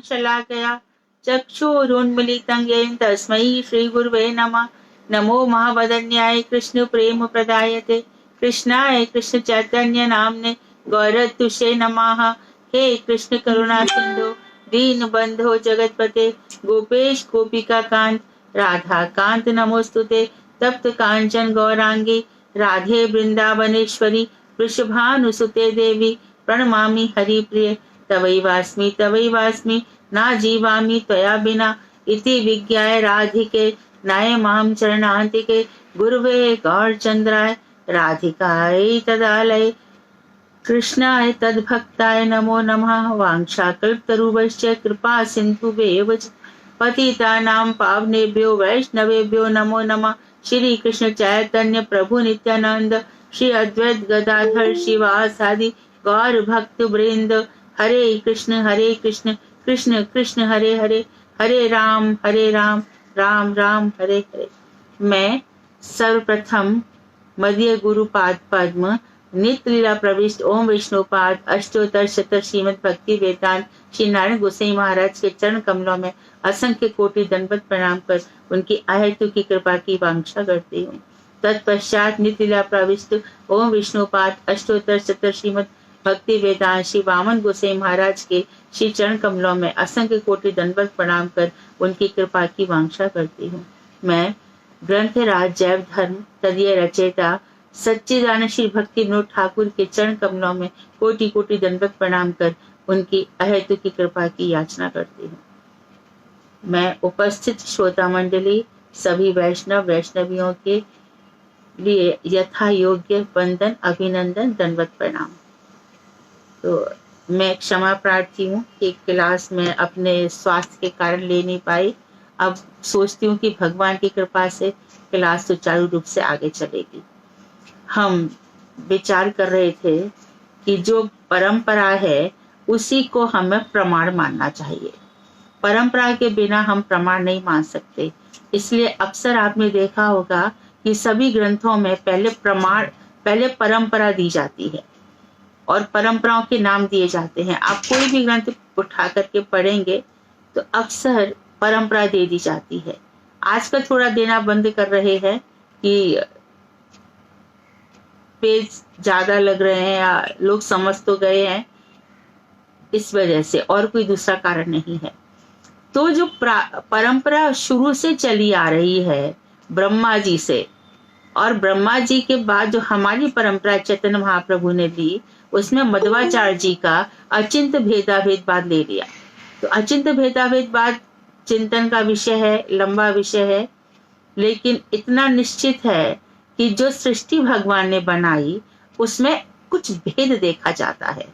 शलाकया चक्षुरुन्मीलितं येन तस्मै श्रीगुरुवे नमः। नमो महावदन्याय कृष्ण प्रेम प्रदायते कृष्णाय कृष्ण चैतन्य नामने गौरतुषे नमः। हे कृष्ण करुणा सिंधु दीन बंधो जगतपते गोपेश गोपिका कांत राधा कांत नमोस्तुते। तप्त कांचन गौरांगी राधे वृंदावनेश्वरी वृषभानुसुते देवी प्रणमामि हरिप्रिय। तवैवास्मि ना जीवामि त्वया बिना इति विज्ञाय राधिके नाय मां चरणान्तिके। गुरुवे गौरचंद्राय राधिकायै तदालये कृष्णाय तद्भक्ताय नमो नमः। वाञ्छाकल्पतरुभ्यश्च कृपा सिन्धुभ्येव च पतितानां पावनेभ्यो वैष्णवेभ्यो नमो नमः। श्री कृष्ण चैतन्य प्रभु नित्यानंद श्री अद्वैत गदाधर शिवासादि गौर भक्त वृंद। हरे कृष्ण कृष्ण कृष्ण हरे हरे हरे राम राम राम हरे हरे। मैं सर्वप्रथम मध्य गुरुपाद पद्म नित्य लीला प्रविष्ट ओम विष्णुपाद अष्टोत्तर शत श्रीमद भक्ति वेदांत श्री नारायण गोसाई महाराज के चरण कमलों में असंख्य कोटि दंडवत प्रणाम कर उनकी अहेतु की कृपा की वांछा करती हूँ। तत्पश्चात नित्य लीला प्रविष्ट ओम विष्णुपाद अष्टोत्तर शत श्रीमद भक्ति वेदांत श्री वामन गोसाई महाराज के श्री चरण कमलों में असंख्य कोटि दंडवत प्रणाम कर उनकी कृपा की वांछा करती हूँ। मैं ग्रंथराज जैव धर्म तदीय रचयिता सच्चिदानंद श्री भक्ति विनोद ठाकुर के चरण कमलों में कोटि कोटि दंडवत प्रणाम कर उनकी अहेतु की कृपा की याचना करती हूँ। मैं उपस्थित श्रोता मंडली सभी वैष्णव वैष्णवियों के लिए यथा योग्य वंदन अभिनंदन दंडवत प्रणाम। तो मैं क्षमा प्रार्थी हूँ कि क्लास में अपने स्वास्थ्य के कारण ले नहीं पाई। अब सोचती हूँ कि भगवान की कृपा से क्लास सुचारू रूप से आगे चलेगी। हम विचार कर रहे थे कि जो परंपरा है उसी को हमें प्रमाण मानना चाहिए। परंपरा के बिना हम प्रमाण नहीं मान सकते। इसलिए अक्सर आपने देखा होगा कि सभी ग्रंथों में पहले परंपरा दी जाती है और परंपराओं के नाम दिए जाते हैं। आप कोई भी ग्रंथ उठा करके पढ़ेंगे तो अक्सर परंपरा दे दी जाती है। आजकल थोड़ा देना बंद कर रहे हैं कि पेज ज्यादा लग रहे हैं या लोग समझ तो गए हैं, इस वजह से, और कोई दूसरा कारण नहीं है। तो जो परंपरा शुरू से चली आ रही है ब्रह्मा जी से, और ब्रह्मा जी के बाद जो हमारी परंपरा चैतन्य महाप्रभु ने ली, उसमें मध्वाचार्य जी का अचिंत भेदाभेदवाद ले लिया। तो अचिंत भेदाभेदवाद चिंतन का विषय है, लंबा विषय है, लेकिन इतना निश्चित है कि जो सृष्टि भगवान ने बनाई उसमें कुछ भेद देखा जाता है।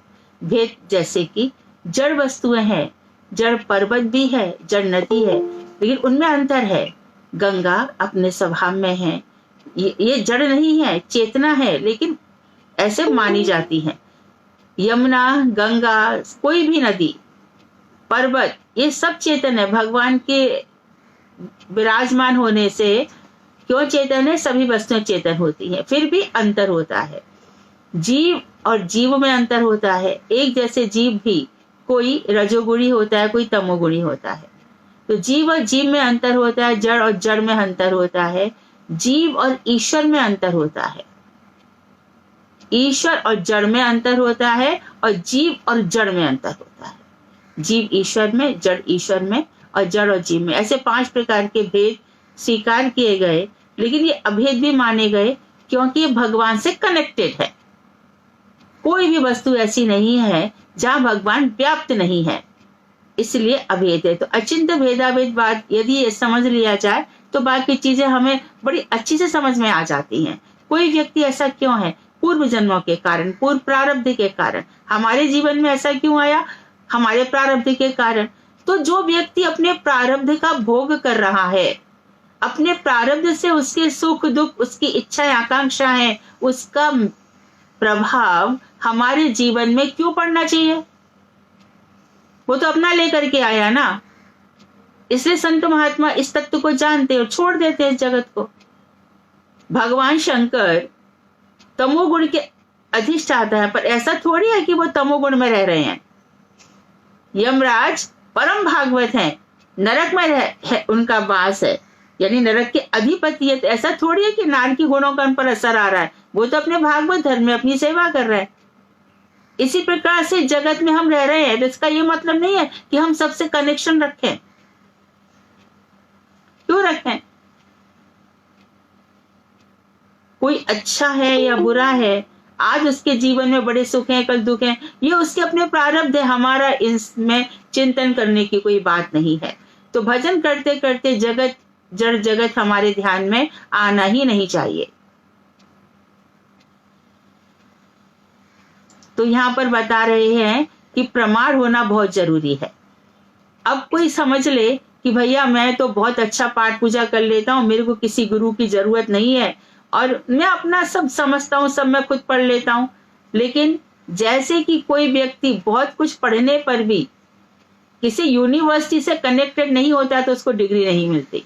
भेद जैसे कि जड़ वस्तुएं हैं, जड़ पर्वत भी है, जड़ नदी है, लेकिन उनमें अंतर है। गंगा अपने स्वभाव में है, ये जड़ नहीं है, चेतना है, लेकिन ऐसे मानी जाती है। यमुना, गंगा, कोई भी नदी, पर्वत, ये सब चेतन है। भगवान के विराजमान होने से क्यों चेतन है? सभी वस्तुएं चेतन होती हैं, फिर भी अंतर होता है। जीव और जीव में अंतर होता है। एक जैसे जीव भी कोई रजोगुणी होता है, कोई तमोगुणी होता है। तो जीव और जीव में अंतर होता है, जड़ और जड़ में अंतर होता है, जीव और ईश्वर में अंतर होता है, ईश्वर और जड़ में अंतर होता है, और जीव और जड़ में अंतर होता है। जीव ईश्वर में, जड़ ईश्वर में, और जड़ और जीव में, ऐसे 5 प्रकार के भेद स्वीकार किए गए। लेकिन ये अभेद भी माने गए क्योंकि ये भगवान से कनेक्टेड है। कोई भी वस्तु ऐसी नहीं है जहां भगवान व्याप्त नहीं है, इसलिए अभेद है। तो अचिंत्य भेदाभेदवाद यदि ये समझ लिया जाए तो बाकी चीजें हमें बड़ी अच्छी से समझ में आ जाती हैं। कोई व्यक्ति ऐसा क्यों है? पूर्व जन्मों के कारण, पूर्व प्रारब्ध के कारण। हमारे जीवन में ऐसा क्यों आया? हमारे प्रारब्ध के कारण। तो जो व्यक्ति अपने प्रारब्ध का भोग कर रहा है, अपने प्रारब्ध से उसके सुख दुख, उसकी इच्छाएं आकांक्षाएं, उसका प्रभाव हमारे जीवन में क्यों पड़ना चाहिए? वो तो अपना लेकर के आया ना। इसलिए संत महात्मा इस तत्व को जानते और छोड़ देते हैं इस जगत को। भगवान शंकर तमोगुण के अधिष्ठाता है, पर ऐसा थोड़ी है कि वो तमोगुण में रह रहे हैं। यमराज परम भागवत हैं, नरक में है उनका वास है, यानी नरक के अधिपति है। तो ऐसा थोड़ी है कि नारद की गुणों का उन पर असर आ रहा है, वो तो अपने भागवत धर्म में अपनी सेवा कर रहे हैं। इसी प्रकार से जगत में हम रह रहे हैं, तो इसका ये मतलब नहीं है कि हम सबसे कनेक्शन रखें। क्यों रखें? कोई अच्छा है या बुरा है, आज उसके जीवन में बड़े सुख हैं, कल दुख हैं, ये उसके अपने प्रारब्ध है, हमारा इसमें चिंतन करने की कोई बात नहीं है। तो भजन करते करते जगत, जड़ जगत हमारे ध्यान में आना ही नहीं चाहिए। तो यहाँ पर बता रहे हैं कि प्रमाण होना बहुत जरूरी है। अब कोई समझ ले कि भैया मैं तो बहुत अच्छा पाठ पूजा कर लेता हूँ, मेरे को किसी गुरु की जरूरत नहीं है और मैं अपना सब समझता हूँ, सब मैं खुद पढ़ लेता हूँ। लेकिन जैसे कि कोई व्यक्ति बहुत कुछ पढ़ने पर भी किसी यूनिवर्सिटी से कनेक्टेड नहीं होता तो उसको डिग्री नहीं मिलती,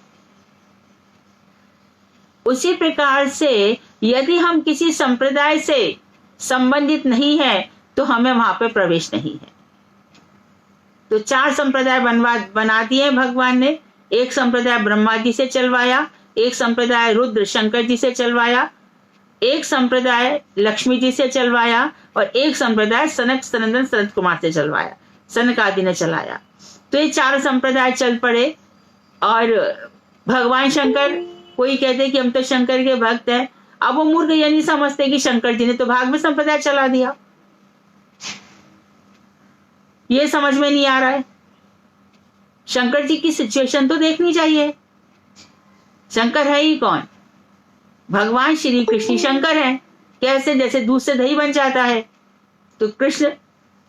उसी प्रकार से यदि हम किसी संप्रदाय से संबंधित नहीं है तो हमें वहां पे प्रवेश नहीं है। तो 4 संप्रदाय बना दिए भगवान ने। एक संप्रदाय ब्रह्मा जी से चलवाया, एक संप्रदाय रुद्र शंकर जी से चलवाया, एक संप्रदाय लक्ष्मी जी से चलवाया और एक संप्रदाय सनक सनंदन सनत कुमार से चलवाया, सनक आदि ने चलाया। तो ये 4 संप्रदाय चल पड़े। और भगवान शंकर, कोई कहते कि हम तो शंकर के भक्त हैं, अब वो मूर्ख ये नहीं समझते कि शंकर जी ने तो भागवत संप्रदाय चला दिया। ये समझ में नहीं आ रहा है। शंकर जी की सिचुएशन तो देखनी चाहिए। शंकर है ही कौन? भगवान श्री कृष्ण शंकर है। कैसे? जैसे दूध से दही बन जाता है, तो कृष्ण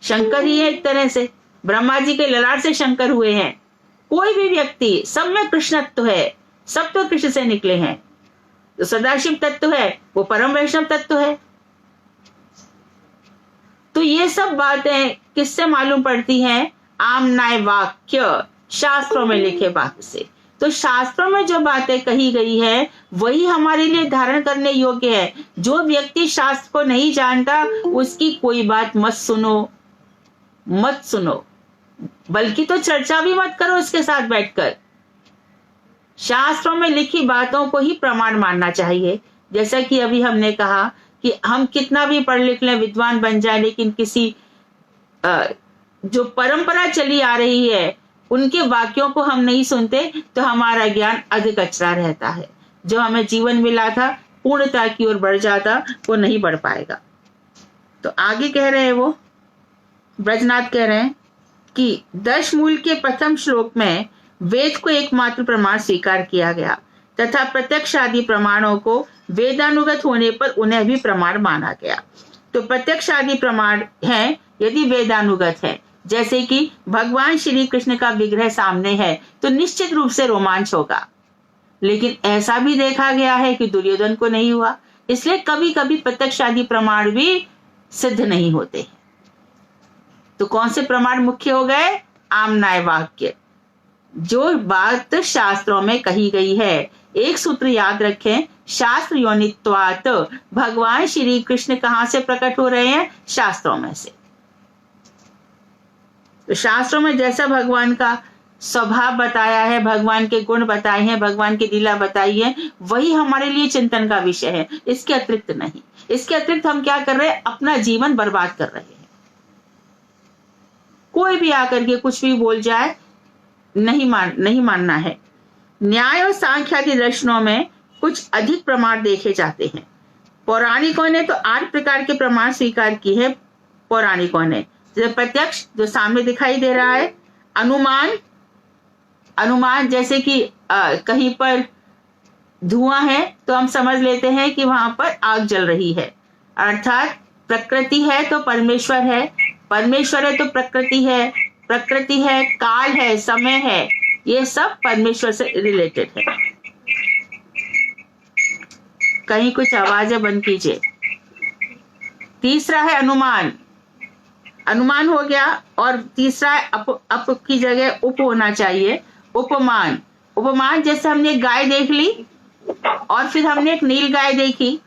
शंकर ही है एक तरह से। ब्रह्मा जी के ललाट से शंकर हुए हैं। कोई भी व्यक्ति, सब में कृष्णत्व है, सब तो कृष्ण से निकले हैं। जो सदाशिव तत्व है वो परम वैष्णव तत्व है। तो ये सब बातें किससे मालूम पड़ती हैं? आमनाय वाक्य, शास्त्रों में लिखे वाक्य से। तो शास्त्रों में जो बातें कही गई है वही हमारे लिए धारण करने योग्य है। जो व्यक्ति शास्त्र को नहीं जानता उसकी कोई बात मत सुनो, बल्कि तो चर्चा भी मत करो उसके साथ बैठकर। शास्त्रों में लिखी बातों को ही प्रमाण मानना चाहिए। जैसा कि अभी हमने कहा कि हम कितना भी पढ़ लिख लें, विद्वान बन जाए, लेकिन किसी जो परंपरा चली आ रही है उनके वाक्यों को हम नहीं सुनते तो हमारा ज्ञान अधकचरा रहता है। जो हमें जीवन मिला था, पूर्णता की ओर बढ़ जाता, वो नहीं बढ़ पाएगा। तो आगे कह रहे हैं, वो ब्रजनाथ कह रहे हैं कि 10 मूल के प्रथम श्लोक में वेद को एकमात्र प्रमाण स्वीकार किया गया तथा प्रत्यक्ष आदि प्रमाणों को वेदानुगत होने पर उन्हें भी प्रमाण माना गया। तो प्रत्यक्ष आदि प्रमाण है यदि वेदानुगत है, जैसे कि भगवान श्री कृष्ण का विग्रह सामने है तो निश्चित रूप से रोमांच होगा। लेकिन ऐसा भी देखा गया है कि दुर्योधन को नहीं हुआ, इसलिए कभी कभी प्रत्यक्ष आदि प्रमाण भी सिद्ध नहीं होते। तो कौन से प्रमाण मुख्य हो गए? आमनाय वाक्य, जो बात शास्त्रों में कही गई है। एक सूत्र याद रखें, शास्त्र योनित्वात्, भगवान श्री कृष्ण कहां से प्रकट हो रहे हैं? शास्त्रों में से। तो शास्त्रों में जैसा भगवान का स्वभाव बताया है, भगवान के गुण बताए हैं, भगवान की लीला बताई है, वही हमारे लिए चिंतन का विषय है, इसके अतिरिक्त नहीं। इसके अतिरिक्त हम क्या कर रहे हैं? अपना जीवन बर्बाद कर रहे हैं। कोई भी आकर के कुछ भी बोल जाए, नहीं मानना है। न्याय और सांख्य आदि दर्शनों में कुछ अधिक प्रमाण देखे जाते हैं। पौराणिकों ने तो 8 प्रकार के प्रमाण स्वीकार किए हैं। पौराणिकों ने जैसे प्रत्यक्ष, जो सामने दिखाई दे रहा है, अनुमान जैसे कि कहीं पर धुआं है तो हम समझ लेते हैं कि वहां पर आग जल रही है, अर्थात प्रकृति है तो परमेश्वर है, परमेश्वर है तो प्रकृति है, प्रकृति है, काल है, समय है, ये सब परमेश्वर से रिलेटेड है। कहीं कुछ आवाजें बंद कीजिए। तीसरा है अनुमान, अनुमान हो गया। और तीसरा है अप की जगह उप होना चाहिए, उपमान। उपमान जैसे हमने एक गाय देख ली और फिर हमने एक नील गाय देखी,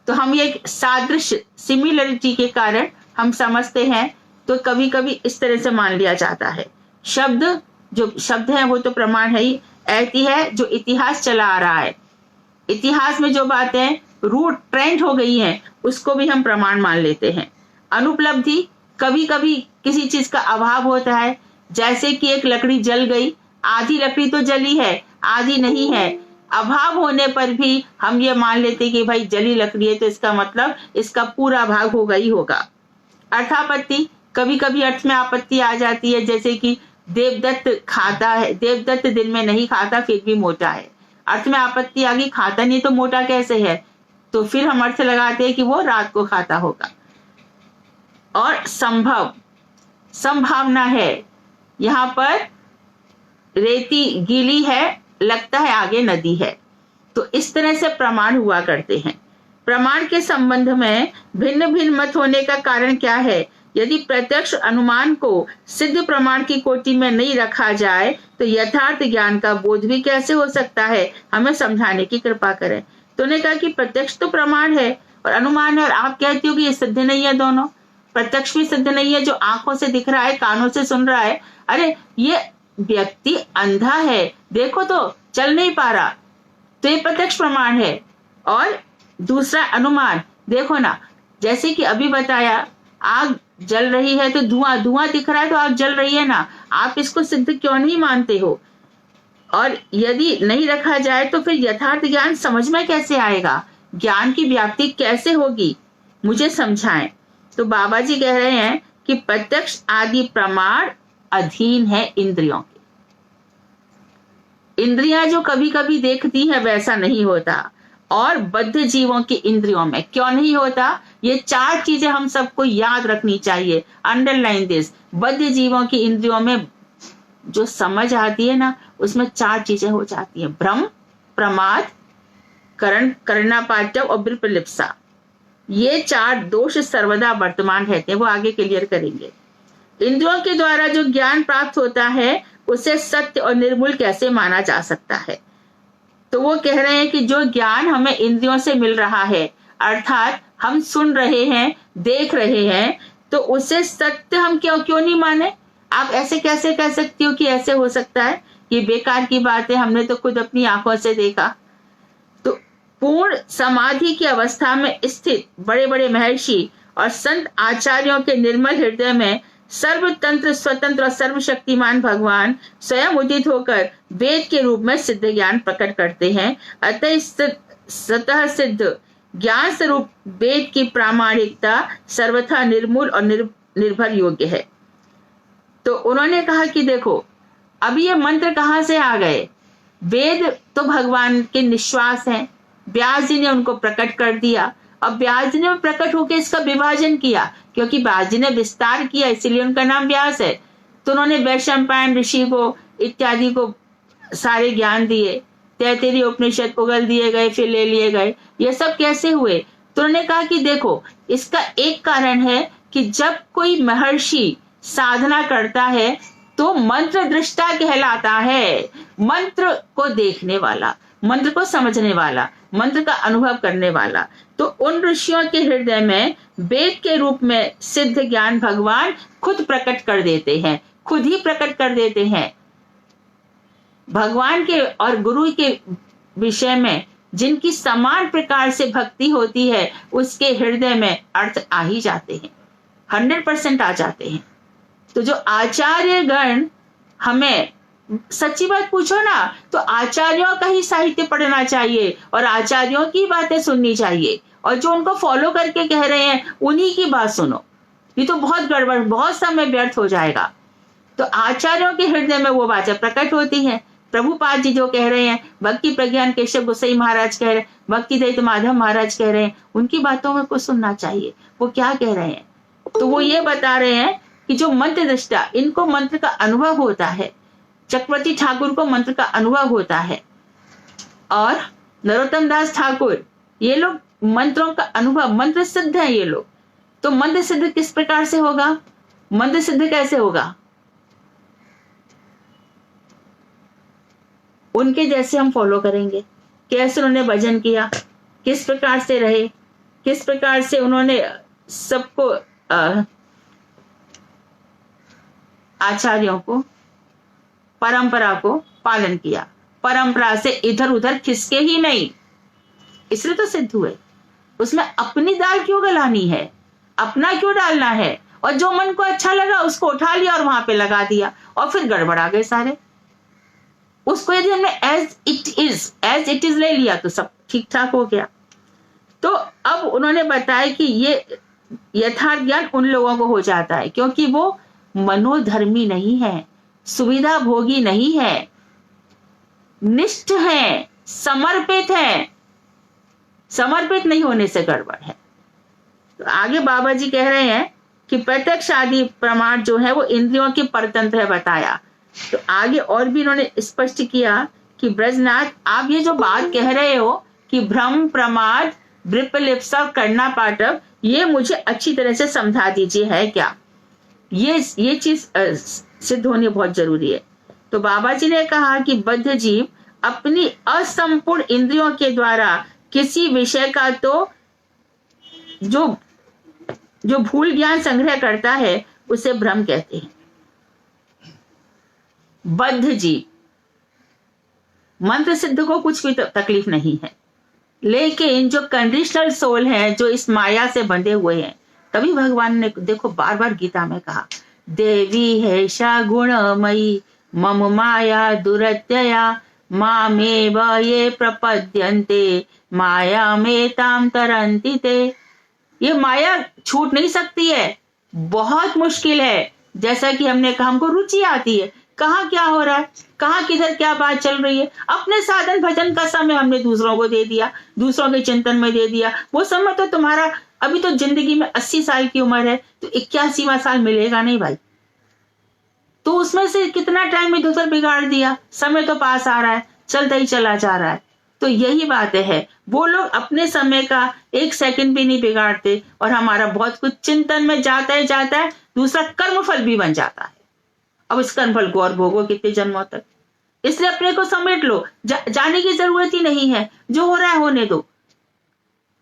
तो हम ये सादृश्य, सिमिलरिटी के कारण हम समझते हैं, तो कभी कभी इस तरह से मान लिया जाता है। शब्द, जो शब्द है वो तो प्रमाण है ही। ऐति है जो इतिहास चला आ रहा है, इतिहास में जो बातें रूट ट्रेंड हो गई हैं उसको भी हम प्रमाण मान लेते हैं। अनुपलब्धि, कभी कभी किसी चीज का अभाव होता है, जैसे कि एक लकड़ी जल गई, आधी लकड़ी तो जली है आधी नहीं है, अभाव होने पर भी हम ये मान लेते हैं कि भाई जली लकड़ी है तो इसका मतलब इसका पूरा भाग होगा ही होगा। अर्थापत्ति, कभी कभी अर्थ में आपत्ति आ जाती है, जैसे कि देवदत्त खाता है, देवदत्त दिन में नहीं खाता फिर भी मोटा है। अर्थ में आपत्ति आ गई, खाता नहीं तो मोटा कैसे है, तो फिर हम अर्थ लगाते हैं कि वो रात को खाता होगा। और संभव, संभावना है, यहाँ पर रेती गीली है, लगता है आगे नदी है। तो इस तरह से प्रमाण हुआ करते हैं। प्रमाण के संबंध में भिन्न भिन्न मत होने का कारण क्या है? यदि प्रत्यक्ष अनुमान को सिद्ध प्रमाण की कोटि में नहीं रखा जाए तो यथार्थ ज्ञान का बोध भी कैसे हो सकता है? हमें समझाने की कृपा करें। तो ने कहा कि प्रत्यक्ष तो प्रमाण है और अनुमान है, और आप कहते हो कि ये सिद्ध नहीं है। दोनों, प्रत्यक्ष भी सिद्ध नहीं है, जो आंखों से दिख रहा है, कानों से सुन रहा है। अरे ये व्यक्ति अंधा है, देखो तो चल नहीं पा रहा, तो ये प्रत्यक्ष प्रमाण है। और दूसरा अनुमान, देखो ना, जैसे कि अभी बताया, आग जल रही है तो धुआं, धुआं दिख रहा है तो आग जल रही है ना, आप इसको सिद्ध क्यों नहीं मानते हो? और यदि नहीं रखा जाए तो फिर यथार्थ ज्ञान समझ में कैसे आएगा? ज्ञान की व्याप्ति कैसे होगी? मुझे समझाएं। तो बाबा जी कह रहे हैं कि प्रत्यक्ष आदि प्रमाण अधीन है इंद्रियों के। इंद्रियां जो कभी कभी देखती है वैसा नहीं होता, और बद्ध जीवों की इंद्रियों में क्यों नहीं होता? ये चार चीजें हम सबको याद रखनी चाहिए, अंडरलाइन दिस। बद्ध जीवों की इंद्रियों में जो समझ आती है ना, उसमें चार चीजें हो जाती हैं: भ्रम, प्रमाद, करणापाट्य और विप्रलिप्सा। ये चार दोष सर्वदा वर्तमान रहते हैं, वो आगे क्लियर करेंगे। इंद्रियों के द्वारा जो ज्ञान प्राप्त होता है उसे सत्य और निर्मूल कैसे माना जा सकता है? तो वो कह रहे हैं कि जो ज्ञान हमें इंद्रियों से मिल रहा है, अर्थात हम सुन रहे हैं, देख रहे हैं, तो उसे सत्य हम क्यों नहीं माने? आप ऐसे कैसे कह सकती हो कि ऐसे हो सकता है? ये बेकार की बात है, हमने तो खुद अपनी आंखों से देखा। तो पूर्ण समाधि की अवस्था में स्थित बड़े बड़े महर्षि और संत आचार्यों के निर्मल हृदय में सर्वतंत्र, स्वतंत्र और सर्वशक्तिमान भगवान स्वयं उदित होकर वेद के रूप में सिद्ध ज्ञान प्रकट करते हैं। अतः स्वतः सिद्ध ज्ञान स्वरूप वेद की प्रामाणिकता सर्वथा निर्मूल और निर्भर योग्य है। तो उन्होंने कहा कि देखो, अभी ये मंत्र कहाँ से आ गए? वेद तो भगवान के निश्वास हैं, व्यास जी ने उनको प्रकट कर दिया। अब व्यास जी ने प्रकट होकर इसका विभाजन किया, क्योंकि व्यास जी ने विस्तार किया, इसीलिए उनका नाम व्यास है। तो उन्होंने वैशंपायन ऋषि को इत्यादि को सारे ज्ञान दिए, तैत्तिरीय उपनिषद उगल दिए गए, फिर ले लिए गए। ये सब कैसे हुए? तो उन्होंने कहा कि देखो, इसका एक कारण है कि जब कोई महर्षि साधना करता है तो मंत्र दृष्टा कहलाता है। मंत्र को देखने वाला, मंत्र को समझने वाला, मंत्र का अनुभव करने वाला। तो उन ऋषियों के हृदय में वेद के रूप में सिद्ध ज्ञान भगवान खुद प्रकट कर देते हैं, खुद ही प्रकट कर देते हैं। भगवान के और गुरु के विषय में जिनकी समान प्रकार से भक्ति होती है, उसके हृदय में अर्थ आ ही जाते हैं, 100% आ जाते हैं। तो जो आचार्य गण, हमें सच्ची बात पूछो ना, तो आचार्यों का ही साहित्य पढ़ना चाहिए और आचार्यों की बातें सुननी चाहिए, और जो उनको फॉलो करके कह रहे हैं उन्हीं की बात सुनो। ये तो बहुत गड़बड़, बहुत समय व्यर्थ हो जाएगा। तो आचार्यों के हृदय में वो बातें प्रकट होती हैं। प्रभुपाद जी जो कह रहे हैं, भक्ति प्रज्ञान केशव गोसाई महाराज कह रहे हैं, भक्ति दत्त माधव महाराज कह रहे हैं, उनकी बातों में कुछ सुनना चाहिए, वो क्या कह रहे हैं। तो वो ये बता रहे हैं कि जो मंत्र दृष्टा, इनको मंत्र का अनुभव होता है, चक्रवर्ती ठाकुर को मंत्र का अनुभव होता है, और नरोत्तम दास ठाकुर, ये लोग मंत्रों का अनुभव, मंत्र सिद्ध है ये लोग। तो मंत्र सिद्ध किस प्रकार से होगा? मंत्र सिद्ध कैसे होगा? उनके जैसे हम फॉलो करेंगे। कैसे उन्होंने भजन किया, किस प्रकार से रहे, किस प्रकार से उन्होंने सबको, आचार्यों को परंपरा को पालन किया, परंपरा से इधर उधर खिसके ही नहीं, इसलिए तो सिद्ध हुए। उसमें अपनी दाल क्यों गलानी है, अपना क्यों डालना है, और जो मन को अच्छा लगा उसको उठा लिया और वहां पे लगा दिया और फिर गड़बड़ा गए सारे। उसको यदि हमने एज इट इज ले लिया तो सब ठीक ठाक हो गया। तो अब उन्होंने बताया कि ये यथार्थ ज्ञान उन लोगों को हो जाता है क्योंकि वो मनोधर्मी नहीं है, सुविधा भोगी नहीं है, निष्ठ है, समर्पित है। समर्पित नहीं होने से गड़बड़ है। तो आगे बाबा जी कह रहे हैं कि प्रत्यक्ष आदि प्रमाण जो है वो इंद्रियों के परतंत्र है बताया। तो आगे और भी इन्होंने स्पष्ट किया कि ब्रजनाथ आप ये जो बात कह रहे हो कि भ्रम, प्रमाद, विप्रलिप्सा और कर्णा पाठव, ये मुझे अच्छी तरह से समझा दीजिए है क्या, ये चीज सिद्ध होनी बहुत जरूरी है। तो बाबा जी ने कहा कि बद्ध जीव अपनी असंपूर्ण इंद्रियों के द्वारा किसी विषय का तो जो भूल ज्ञान संग्रह करता है उसे भ्रम कहते हैं। बद्ध जीव, मंत्र सिद्ध को कुछ भी तकलीफ नहीं है, लेकिन जो कंडीशनल सोल है, जो इस माया से बंधे हुए हैं, तभी भगवान ने देखो बार बार गीता में कहा, देवी हैषा गुणमयी मम माया दुरत्यया मामेव ये प्रपद्यन्ते माया में ताम तरन्ति ते। ये माया छूट नहीं सकती है, बहुत मुश्किल है। जैसा कि हमने कहा, हमको रुचि आती है, कहाँ क्या हो रहा है, कहाँ किधर क्या बात चल रही है, अपने साधन भजन का समय हमने दूसरों को दे दिया, दूसरों के चिंतन में दे दिया। वो समय तो तुम्हारा, अभी तो जिंदगी में 80 साल की उम्र है, तो 81वां साल मिलेगा नहीं भाई, तो उसमें से कितना टाइम इधर उधर बिगाड़ दिया। समय तो पास आ रहा है, चलता ही चला जा रहा है। तो यही बात है, वो लोग अपने समय का 1 सेकंड भी नहीं बिगाड़ते और हमारा बहुत कुछ चिंतन में जाता है, दूसरा कर्मफल भी बन जाता है। अब इस कर्मफल को और भोगो कितने जन्मों तक, इसलिए अपने को समेट लो, जाने की जरूरत ही नहीं है, जो हो रहा है होने दो।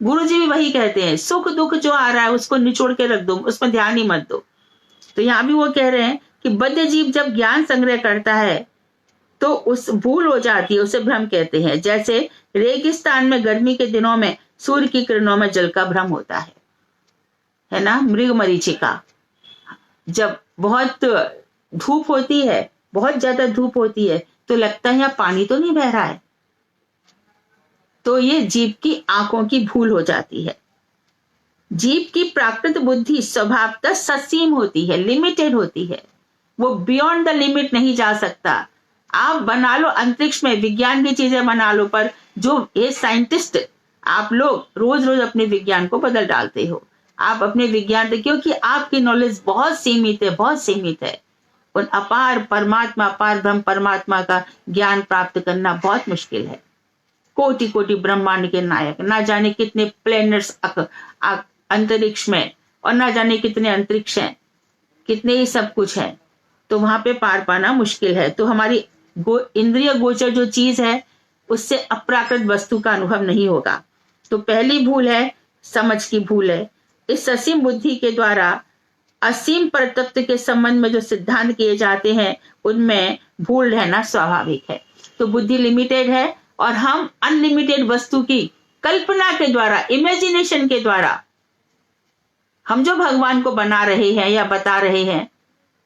गुरुजी भी वही कहते हैं, सुख दुख जो आ रहा है उसको निचोड़ के रख दो, उसमें ध्यान ही मत दो। तो यहाँ भी वो कह रहे हैं कि बद्ध जीव जब ज्ञान संग्रह करता है तो उस भूल हो जाती है, उसे भ्रम कहते हैं। जैसे रेगिस्तान में गर्मी के दिनों में सूर्य की किरणों में जल का भ्रम होता है ना, मृग मरीचिका। जब बहुत धूप होती है, बहुत ज्यादा धूप होती है, तो लगता है यहाँ पानी तो नहीं बह रहा है, तो ये जीव की आंखों की भूल हो जाती है। जीव की प्राकृत बुद्धि स्वभावतः ससीम होती है, लिमिटेड होती है, वो बियॉन्ड द लिमिट नहीं जा सकता। आप बना लो अंतरिक्ष में विज्ञान की चीजें बना लो, पर जो ये साइंटिस्ट, आप लोग रोज रोज अपने विज्ञान को बदल डालते हो। आप अपने विज्ञान, क्योंकि आपकी नॉलेज बहुत सीमित है, बहुत सीमित है। उन अपार परमात्मा, अपार ब्रह्म परमात्मा का ज्ञान प्राप्त करना बहुत मुश्किल है। कोटि कोटि ब्रह्मांड के नायक, ना जाने कितने प्लैनेट्स अंतरिक्ष में, और ना जाने कितने अंतरिक्ष हैं, कितने ही सब कुछ है, तो वहां पे पार पाना मुश्किल है। तो हमारी इंद्रिय गोचर जो चीज है उससे अप्राकृत वस्तु का अनुभव नहीं होगा। तो पहली भूल है, समझ की भूल है। इस असीम बुद्धि के द्वारा असीम परतत्व के संबंध में जो सिद्धांत किए जाते हैं उनमें भूल रहना स्वाभाविक है। तो बुद्धि लिमिटेड है और हम अनलिमिटेड वस्तु की कल्पना के द्वारा, इमेजिनेशन के द्वारा हम जो भगवान को बना रहे हैं या बता रहे हैं,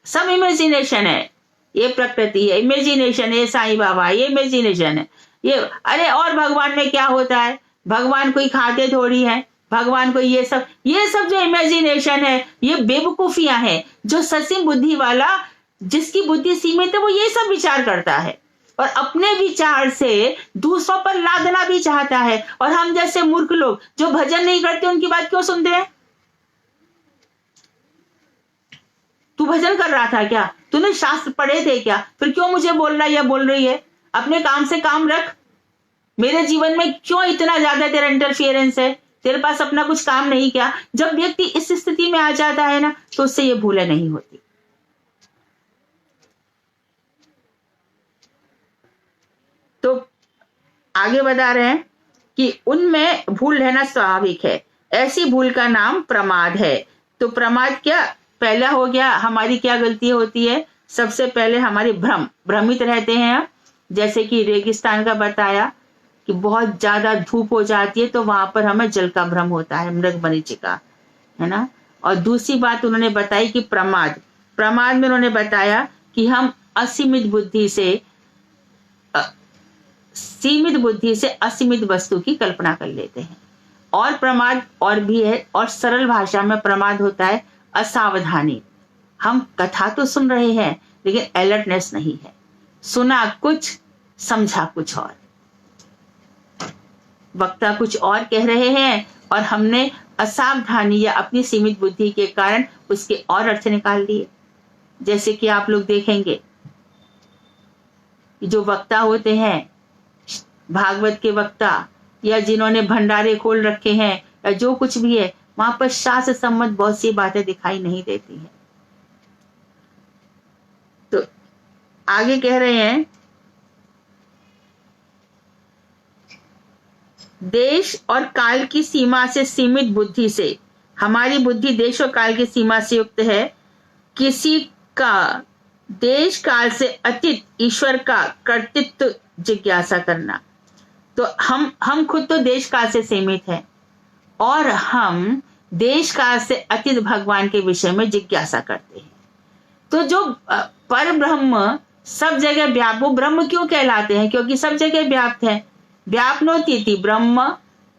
सब इमेजिनेशन है। ये प्रकृति है, इमेजिनेशन है, साईं बाबा ये इमेजिनेशन है, ये अरे और भगवान में क्या होता है, भगवान कोई खाते थोड़ी है, भगवान को ये सब जो इमेजिनेशन है, ये बेवकूफियां हैं। जो ससीम बुद्धि वाला, जिसकी बुद्धि सीमित है, वो ये सब विचार करता है और अपने विचार से दूसरों पर लादना भी चाहता है। और हम जैसे मूर्ख लोग जो भजन नहीं करते उनकी बात क्यों सुनते हैं? तू भजन कर रहा था क्या? तूने शास्त्र पढ़े थे क्या? फिर क्यों मुझे बोल रहा है या बोल रही है? अपने काम से काम रख। मेरे जीवन में क्यों इतना ज्यादा तेरा इंटरफियरेंस है? तेरे पास अपना कुछ काम नहीं क्या? जब व्यक्ति इस स्थिति में आ जाता है ना, तो उससे ये भूलें नहीं होती। तो आगे बता रहे हैं कि उनमें भूल रहना स्वाभाविक है। ऐसी भूल का नाम प्रमाद है। तो प्रमाद क्या? पहला हो गया हमारी क्या गलती होती है? सबसे पहले हमारे भ्रमित रहते हैं हम, जैसे कि रेगिस्तान का बताया कि बहुत ज्यादा धूप हो जाती है तो वहां पर हमें जल का भ्रम होता है, मृगमरीचिका, है ना। और दूसरी बात उन्होंने बताई कि प्रमाद में उन्होंने बताया कि हम सीमित बुद्धि से असीमित वस्तु की कल्पना कर लेते हैं। और प्रमाद और भी है, और सरल भाषा में प्रमाद होता है असावधानी। हम कथा तो सुन रहे हैं लेकिन अलर्टनेस नहीं है, सुना कुछ समझा कुछ और, वक्ता कुछ और कह रहे हैं और हमने असावधानी या अपनी सीमित बुद्धि के कारण उसके और अर्थ निकाल लिए। जैसे कि आप लोग देखेंगे जो वक्ता होते हैं, भागवत के वक्ता, या जिन्होंने भंडारे खोल रखे हैं या जो कुछ भी है, वहां पर शास्त्र सम्मत बहुत सी बातें दिखाई नहीं देती हैं। तो आगे कह रहे हैं, देश और काल की सीमा से सीमित बुद्धि से, हमारी बुद्धि देश और काल की सीमा से युक्त है, किसी का देश काल से अतीत ईश्वर का कर्तृत्व जिज्ञासा करना। तो हम खुद तो देश काल से सीमित हैं और हम देश काल से अतीत भगवान के विषय में जिज्ञासा करते हैं। तो जो पर ब्रह्म सब जगह व्याप्त, वो ब्रह्म क्यों कहलाते हैं? क्योंकि सब जगह व्याप्त है। व्याप्नोतीति ब्रह्म,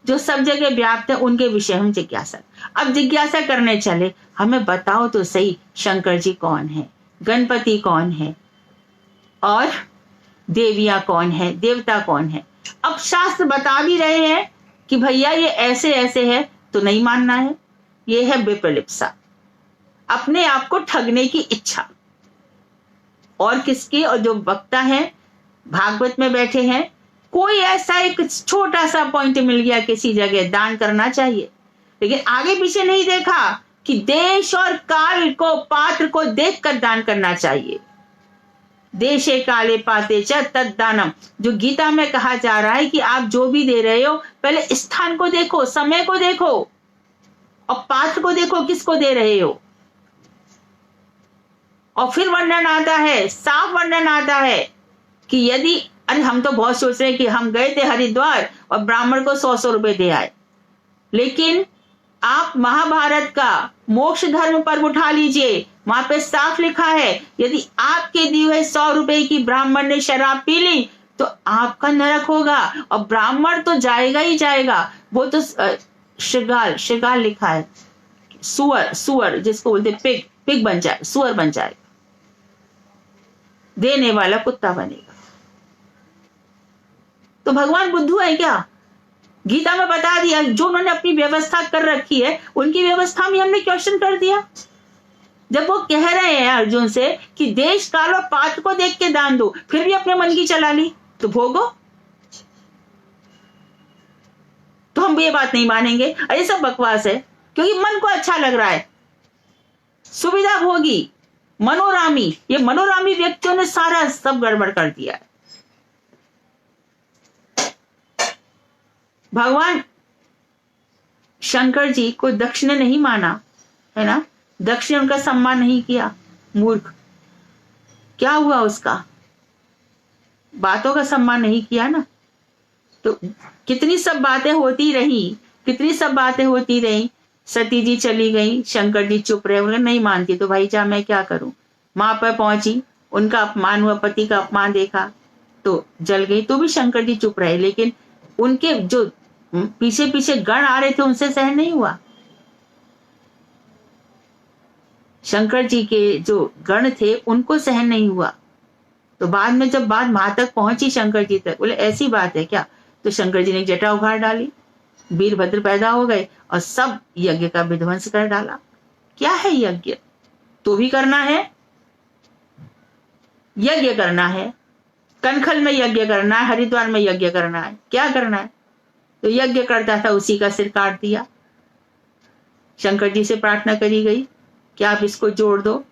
जो सब जगह व्याप्त है, उनके विषय हम जिज्ञासा। अब जिज्ञासा करने चले, हमें बताओ तो सही, शंकर जी कौन है, गणपति कौन है, और देवियां कौन है, देवता कौन है। अब शास्त्र बता भी रहे हैं कि भैया ये ऐसे ऐसे है, तो नहीं मानना है। ये है विप्रलिप्सा, अपने आप को ठगने की इच्छा। और किसकी? और जो वक्ता है, भागवत में बैठे हैं, कोई ऐसा एक छोटा सा पॉइंट मिल गया किसी जगह, दान करना चाहिए, लेकिन आगे पीछे नहीं देखा कि देश और काल को, पात्र को देखकर दान करना चाहिए। देशे काले पाते च तद्दानम, जो गीता में कहा जा रहा है कि आप जो भी दे रहे हो, पहले स्थान को देखो, समय को देखो, और पात्र को देखो, किसको दे रहे हो। और फिर वर्णन आता है, साफ वर्णन आता है कि यदि, अरे हम तो बहुत सोच रहे हैं कि हम गए थे हरिद्वार और ब्राह्मण को 100 रुपए दे आए, लेकिन आप महाभारत का मोक्ष धर्म पर्व उठा लीजिए, वहां पे साफ लिखा है, यदि आपके दिए हुए 100 रुपए की ब्राह्मण ने शराब पी ली तो आपका नरक होगा, और ब्राह्मण तो जाएगा ही जाएगा। वो तो श्रृगाल लिखा है, सुअर जिसको बोलते पिग बन जाए, सुअर बन जाए, देने वाला कुत्ता बनेगा। तो भगवान बुद्धू है क्या? गीता में बता दिया, जो उन्होंने अपनी व्यवस्था कर रखी है, उनकी व्यवस्था में हमने क्वेश्चन कर दिया। जब वो कह रहे हैं अर्जुन से कि देश काल और पात्र को देख के दान दो, फिर भी अपने मन की चला ली, तो भोगो। तो हम ये बात नहीं मानेंगे, अरे सब बकवास है, क्योंकि मन को अच्छा लग रहा है, सुविधा भोगी, मनोरामी। ये मनोरामी व्यक्तियों ने सारा सब गड़बड़ कर दिया है। भगवान शंकर जी को दक्ष ने नहीं माना, है ना, दक्ष ने उनका सम्मान नहीं किया, मूर्ख। क्या हुआ उसका? बातों का सम्मान नहीं किया ना। तो कितनी सब बातें होती रही, सती जी चली गई, शंकर जी चुप रहे, बोले नहीं मानती तो भाई जा, मैं क्या करूं। मां पर पहुंची, उनका अपमान हुआ, पति का अपमान देखा तो जल गई, तो भी शंकर जी चुप रहे। लेकिन उनके जो पीछे पीछे गण आ रहे थे, उनसे सहन नहीं हुआ। शंकर जी के जो गण थे, उनको सहन नहीं हुआ। तो बाद में जब बात वहां तक पहुंची शंकर जी तक, बोले ऐसी बात है क्या? तो शंकर जी ने जटा उखाड़ डाली, वीरभद्र पैदा हो गए और सब यज्ञ का विध्वंस कर डाला। क्या है यज्ञ? तो भी करना है, यज्ञ करना है, कनखल में यज्ञ करना है, हरिद्वार में यज्ञ करना है, क्या करना है? तो यज्ञ करता था, उसी का सिर काट दिया। शंकर जी से प्रार्थना करी गई कि आप इसको जोड़ दो।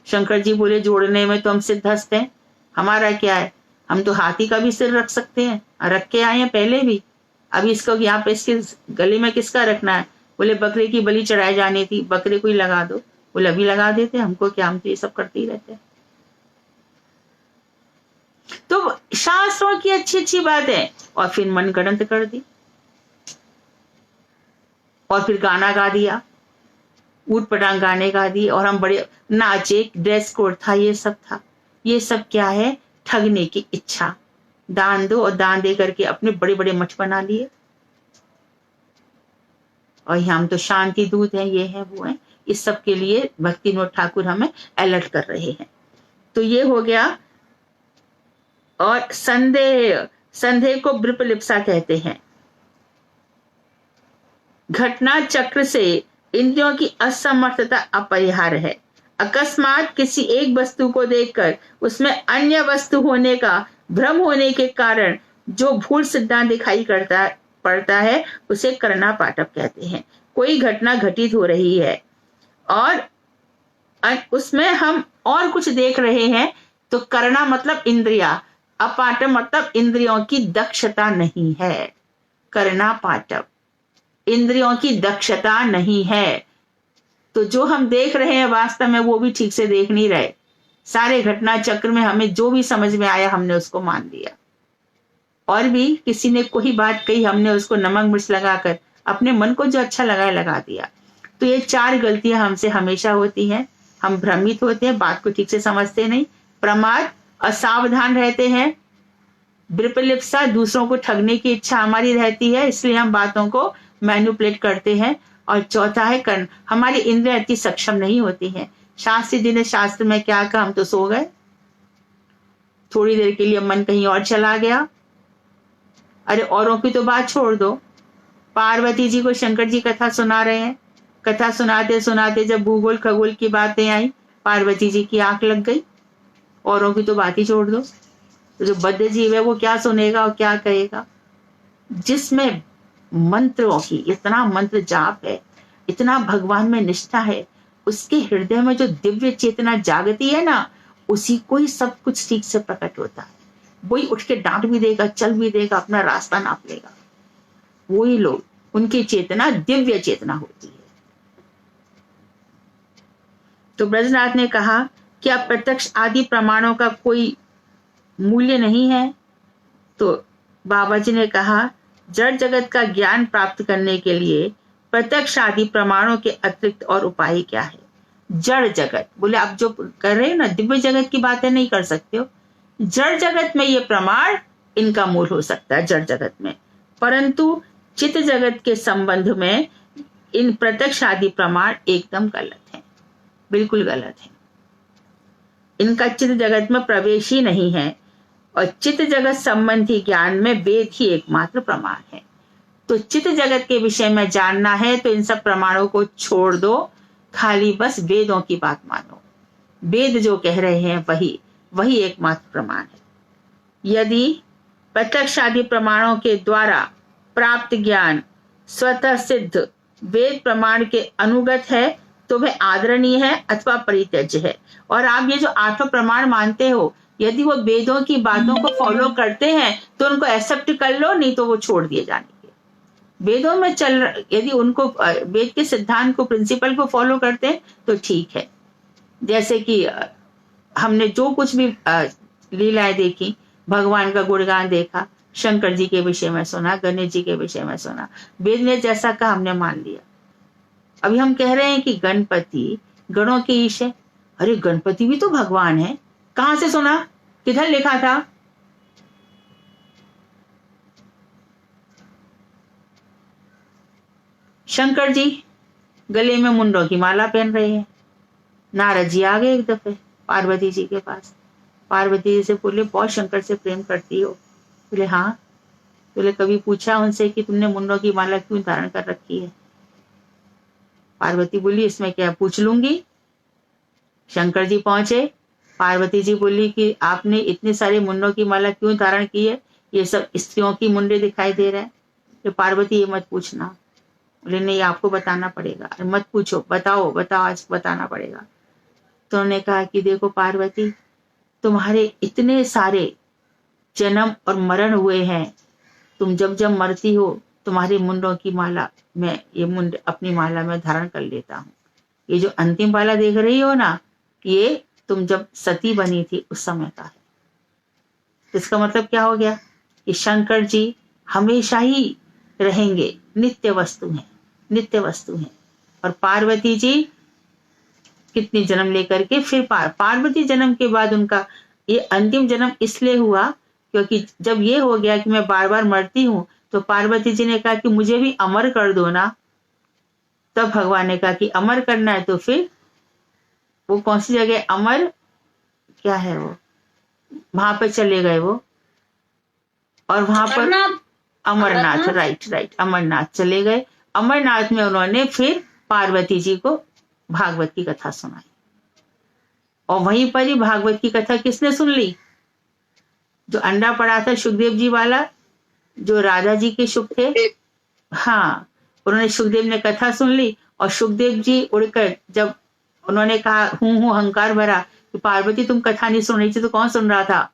शंकर जी बोले जोड़ने में तो हम सिद्धस्त हैं, हमारा क्या है, हम तो हाथी का भी सिर रख सकते हैं, रख के आए हैं पहले भी। अभी इसको यहाँ पे इसके गले में किसका रखना है? बोले बकरे की बलि चढ़ाई जानी थी, बकरे को ही लगा दो। बोले अभी लगा देते, हमको क्या, हम तो ये सब करते ही रहते हैं। अच्छी अच्छी बात है, और फिर मनगढ़ंत कर दी, और फिर गाना गा दिया, ऊट पटांग गाने गा दिए, और हम बड़े नाचे, ड्रेस कोड था, ये सब था। ये सब क्या है? ठगने की इच्छा। दान दो, और दान दे करके अपने बड़े बड़े मठ बना लिए, और हम तो शांति दूत हैं, ये है वो है। इस सब के लिए भक्ति विनोद ठाकुर हमें अलर्ट कर रहे हैं। तो ये हो गया। और संदेह, संदेह को विपलिप्सा कहते हैं। घटना चक्र से इंद्रियों की असमर्थता अपरिहार्य है। अकस्मात किसी एक वस्तु को देखकर उसमें अन्य वस्तु होने का भ्रम होने के कारण जो भूल सिद्धांत दिखाई पड़ता है उसे करना पाटप कहते हैं। कोई घटना घटित हो रही है और उसमें हम और कुछ देख रहे हैं, तो करना मतलब इंद्रिया, अपाटप मतलब इंद्रियों की दक्षता नहीं है। करना पाटप इंद्रियों की दक्षता नहीं है। तो जो हम देख रहे हैं वास्तव में वो भी ठीक से देख नहीं रहे। सारे घटना चक्र में हमें जो भी समझ में आया हमने उसको मान लिया, और भी किसी ने कोई बात कही हमने उसको नमक मिर्च लगाकर अपने मन को जो अच्छा लगा दिया। तो ये 4 गलतियां हमसे हमेशा होती हैं। हम भ्रमित होते हैं, बात को ठीक से समझते नहीं, प्रमाद, असावधान रहते हैं, विपलिप्सा, दूसरों को ठगने की इच्छा हमारी रहती है, इसलिए हम बातों को मैनिपुलेट करते हैं। और चौथा है कर्ण, हमारी इंद्रियां इतनी सक्षम नहीं होती हैं। शास्त्री जी ने शास्त्र में क्या कहा, हम तो सो गए, थोड़ी देर के लिए मन कहीं और चला गया। अरे औरों की तो बात छोड़ दो, पार्वती जी को शंकर जी कथा सुना रहे हैं, कथा सुनाते सुनाते जब भूगोल खगोल की बातें आई, पार्वती जी की आंख लग गई। औरों की तो बात ही छोड़ दो, तो जो बद्ध जीव है वो क्या सुनेगा और क्या कहेगा। जिसमें मंत्रों की इतना मंत्र जाप है, इतना भगवान में निष्ठा है, उसके हृदय में जो दिव्य चेतना जागती है ना, उसी को ही सब कुछ ठीक से प्रकट होता है। वही उठ के डांट भी देगा, चल भी देगा, अपना रास्ता नाप लेगा। वही लोग, उनकी चेतना दिव्य चेतना होती है। तो ब्रजनाथ ने कहा क्या प्रत्यक्ष आदि प्रमाणों का कोई मूल्य नहीं है? तो बाबा जी ने कहा जड़ जगत का ज्ञान प्राप्त करने के लिए प्रत्यक्ष आदि प्रमाणों के अतिरिक्त और उपाय क्या है? जड़ जगत बोले, आप जो कर रहे हो ना, दिव्य जगत की बातें नहीं कर सकते हो। जड़ जगत में ये प्रमाण इनका मूल हो सकता है, जड़ जगत में, परंतु चित्त जगत के संबंध में इन प्रत्यक्ष आदि प्रमाण एकदम गलत है, बिल्कुल गलत है। इनका चित्त जगत में प्रवेश ही नहीं है, और चित्त जगत संबंधी ज्ञान में वेद ही एकमात्र प्रमाण है। तो चित्त जगत के विषय में जानना है तो इन सब प्रमाणों को छोड़ दो, खाली बस वेदों की बात मानो। वेद जो कह रहे हैं वही एकमात्र प्रमाण है। यदि प्रत्यक्ष आदि प्रमाणों के द्वारा प्राप्त ज्ञान स्वतः सिद्ध वेद प्रमाण के अनुगत है तो वह आदरणीय है अथवा परित्यज्य है। और आप ये जो 8 प्रमाण मानते हो, यदि वो वेदों की बातों को फॉलो करते हैं तो उनको एक्सेप्ट कर लो, नहीं तो वो छोड़ दिए जाएंगे। वेदों में यदि उनको वेद के सिद्धांत को, प्रिंसिपल को फॉलो करते हैं तो ठीक है। जैसे कि हमने जो कुछ भी लीलाएं देखी, भगवान का गुणगान देखा, शंकर जी के विषय में सुना, गणेश जी के विषय में सुना, वेद ने जैसा कहा हमने मान लिया। अभी हम कह रहे हैं कि गणपति गणों के ईश है। अरे गणपति भी तो भगवान है, कहां से सुना, किधर लिखा था? शंकर जी गले में मुंडों की माला पहन रहे हैं। नारद जी आ गए एक दफे पार्वती जी के पास। पार्वती जी से बोले बहुत शंकर से प्रेम करती हो? बोले हाँ। बोले कभी पूछा उनसे कि तुमने मुंडों की माला क्यों धारण कर रखी है? पार्वती बोली इसमें क्या, पूछ लूंगी। शंकर जी पहुंचे, पार्वती जी बोली कि आपने इतने सारे मुंडों की माला क्यों धारण की है? ये सब स्त्रियों की मुंडे दिखाई दे रहे हैं। तो पार्वती ये मत पूछना। बोले नहीं, आपको बताना पड़ेगा। मत पूछो, बताओ आज बताना पड़ेगा। तो उन्होंने कहा कि देखो पार्वती, तुम्हारे इतने सारे जन्म और मरण हुए हैं, तुम जब जब मरती हो तुम्हारे मुंडों की माला मैं ये मुंड अपनी माला में धारण कर लेता हूँ। ये जो अंतिम माला देख रही हो ना, ये तुम जब सती बनी थी उस समय का है। इसका मतलब क्या हो गया? कि शंकर जी हमेशा ही रहेंगे, नित्य वस्तु हैं, नित्य वस्तु हैं। और पार्वती जी कितने जन्म लेकर के फिर पार्वती जन्म के बाद उनका ये अंतिम जन्म इसलिए हुआ क्योंकि जब ये हो गया कि मैं बार बार मरती हूँ, तो पार्वती जी ने कहा कि मुझे भी अमर कर दो ना। तब भगवान ने कहा कि अमर करना है तो फिर वो कौन सी जगह, अमर क्या है वो, वहां पे चले गए वो, और वहां पर अमरनाथ, राइट, अमरनाथ चले गए। अमरनाथ में उन्होंने फिर पार्वती जी को भागवत की कथा सुनाई, और वहीं पर ही भागवत की कथा किसने सुन ली? जो अंडा पड़ा था सुखदेव जी वाला, जो राधा जी के सुख थे, हाँ, उन्होंने सुखदेव ने कथा सुन ली। और सुखदेव जी उड़कर जब उन्होंने कहा हूं अहंकार भरा कि पार्वती तुम कथा नहीं सुन रही थी तो कौन सुन रहा था?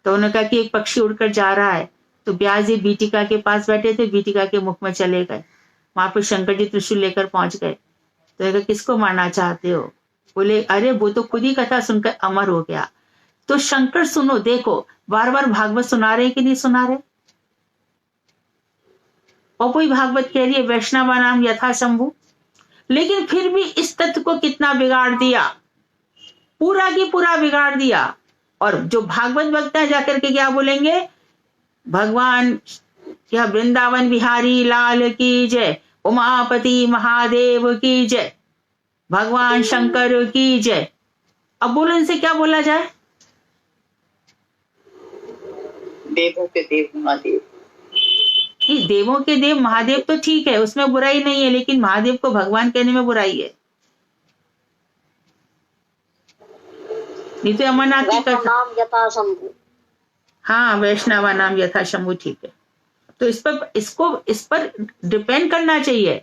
तो उन्होंने कहा कि एक पक्षी उड़कर जा रहा है। तो ब्यास जी बीटिका के पास बैठे थे, बीटिका के मुख में चले गए। वहां पर शंकर जी त्रिशूल लेकर पहुंच गए। तो कहा किसको मारना चाहते हो? बोले अरे वो तो खुद ही कथा सुनकर अमर हो गया। तो शंकर सुनो, देखो बार बार भागवत सुना रहे कि नहीं सुना रहे। और कोई भागवत कह रही है वैष्णवा नाम यथा शंभु, लेकिन फिर भी इस तत्व को कितना बिगाड़ दिया, पूरा की पूरा बिगाड़ दिया। और जो भागवत भक्त है जाकर के क्या बोलेंगे, भगवान क्या वृंदावन बिहारी लाल की जय, उमापति महादेव की जय, भगवान शंकर की जय। अब बोलो इनसे क्या बोला जाए? देवों के देव महादेव। देवों के देव महादेव तो ठीक है, उसमें बुराई नहीं है, लेकिन महादेव को भगवान कहने में बुराई है। नहीं तो अमरनाथ की कथा, नाम यथा शंभु, हाँ वैष्णवा नाम यथा शंभु, ठीक है। तो इस पर डिपेंड करना चाहिए।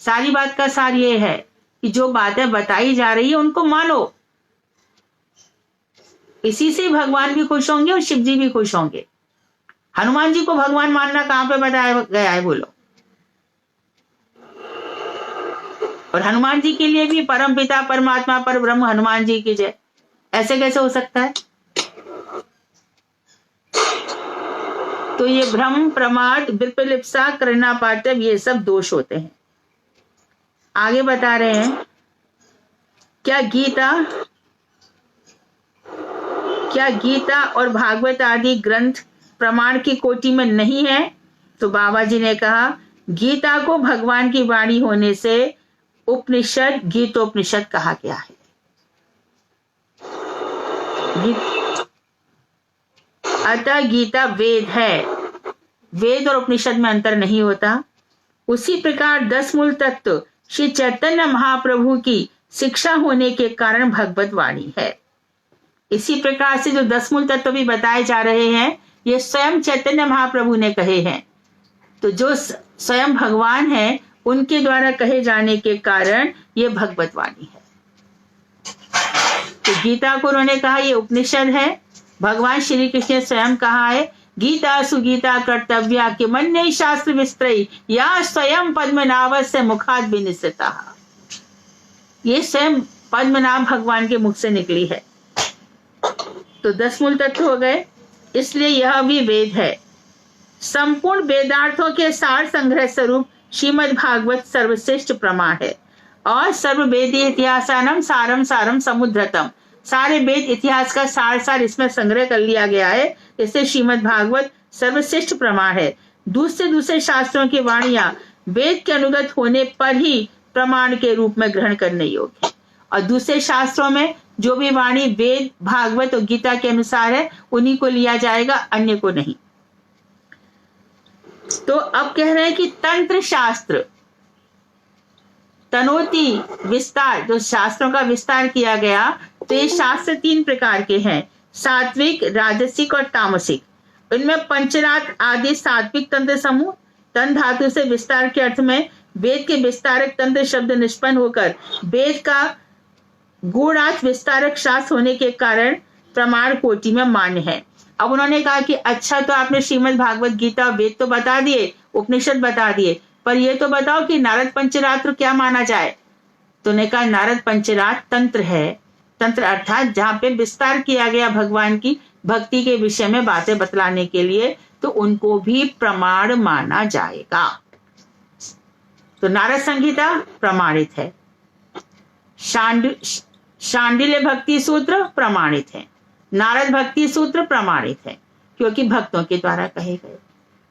सारी बात का सार ये है कि जो बातें बताई जा रही है उनको मानो, इसी से भगवान भी खुश होंगे और शिव जी भी खुश होंगे। हनुमान जी को भगवान मानना कहां पे बताया गया है बोलो? और हनुमान जी के लिए भी परम पिता परमात्मा पर ब्रह्म हनुमान जी की जय, ऐसे कैसे हो सकता है? तो ये भ्रम प्रमाद विप्रलिप्सा करना पाठव ये सब दोष होते हैं। आगे बता रहे हैं क्या गीता और भागवत आदि ग्रंथ प्रमाण की कोटि में नहीं है? तो बाबा जी ने कहा गीता को भगवान की वाणी होने से उपनिषद गीतोपनिषद कहा गया है। अतः गीता वेद है, वेद और उपनिषद में अंतर नहीं होता। उसी प्रकार 10 मूल तत्व श्री चैतन्य महाप्रभु की शिक्षा होने के कारण भगवत वाणी है। इसी प्रकार से जो 10 मूल तत्व भी बताए जा रहे हैं ये स्वयं चैतन्य महाप्रभु ने कहे हैं। तो जो स्वयं भगवान है उनके द्वारा कहे जाने के कारण ये भगवत वाणी है। तो गीता को उन्होंने कहा ये उपनिषद है। भगवान श्री कृष्ण ने स्वयं कहा है गीता सुगीता कर्तव्या कि मन्य शास्त्र विस्तृय या स्वयं पद्मनाभ से मुखाद विनिश्चिता। ये स्वयं पद्मनाभ भगवान के मुख से निकली है। तो 10 मूल तत्व हो गए, इसलिए यह भी वेद है। संपूर्ण वेदार्थों के सार संग्रह स्वरूप श्रीमद् भागवत सर्वश्रेष्ठ प्रमाण है और सर्व वेद इतिहासानम सारम सारम समुद्रतम। सारे वेद इतिहास का सार इसमें संग्रह कर लिया गया है। इससे श्रीमद् भागवत सर्वश्रेष्ठ प्रमाण है। दूसरे शास्त्रों की वाणियां वेद के अनुगत होने पर ही प्रमाण के रूप में ग्रहण करने योग्य है। और दूसरे शास्त्रों में जो भी वाणी वेद भागवत और गीता के अनुसार है उन्हीं को लिया जाएगा, अन्य को नहीं। तो अब कह रहे हैं कि तंत्र शास्त्र तनोति विस्तार, जो शास्त्रों का विस्तार किया गया, तो ये शास्त्र 3 प्रकार के हैं, सात्विक, राजसिक और तामसिक। इनमें पंचरात्र आदि सात्विक तंत्र समूह, तन धातु से विस्तार के अर्थ में वेद के विस्तारक तंत्र शब्द निष्पन्न होकर वेद का गूढ़ार्थ विस्तारक शास्त्र होने के कारण प्रमाण कोटि में मान्य है। अब उन्होंने कहा कि अच्छा तो आपने श्रीमद् भागवत गीता वेद तो बता दिए, उपनिषद बता दिए, पर ये तो बताओ कि नारद पंचरात्र क्या माना जाए? तो ने कहा नारद पंचरात्र तंत्र है। तंत्र अर्थात जहाँ पे विस्तार किया गया भगवान की भक्ति के विषय में बातें बतलाने के लिए, तो उनको भी प्रमाण माना जाएगा। तो नारद संहिता प्रमाणित है, शांडिल्य भक्ति सूत्र प्रमाणित है, नारद भक्ति सूत्र प्रमाणित है, क्योंकि भक्तों के द्वारा कहे गए।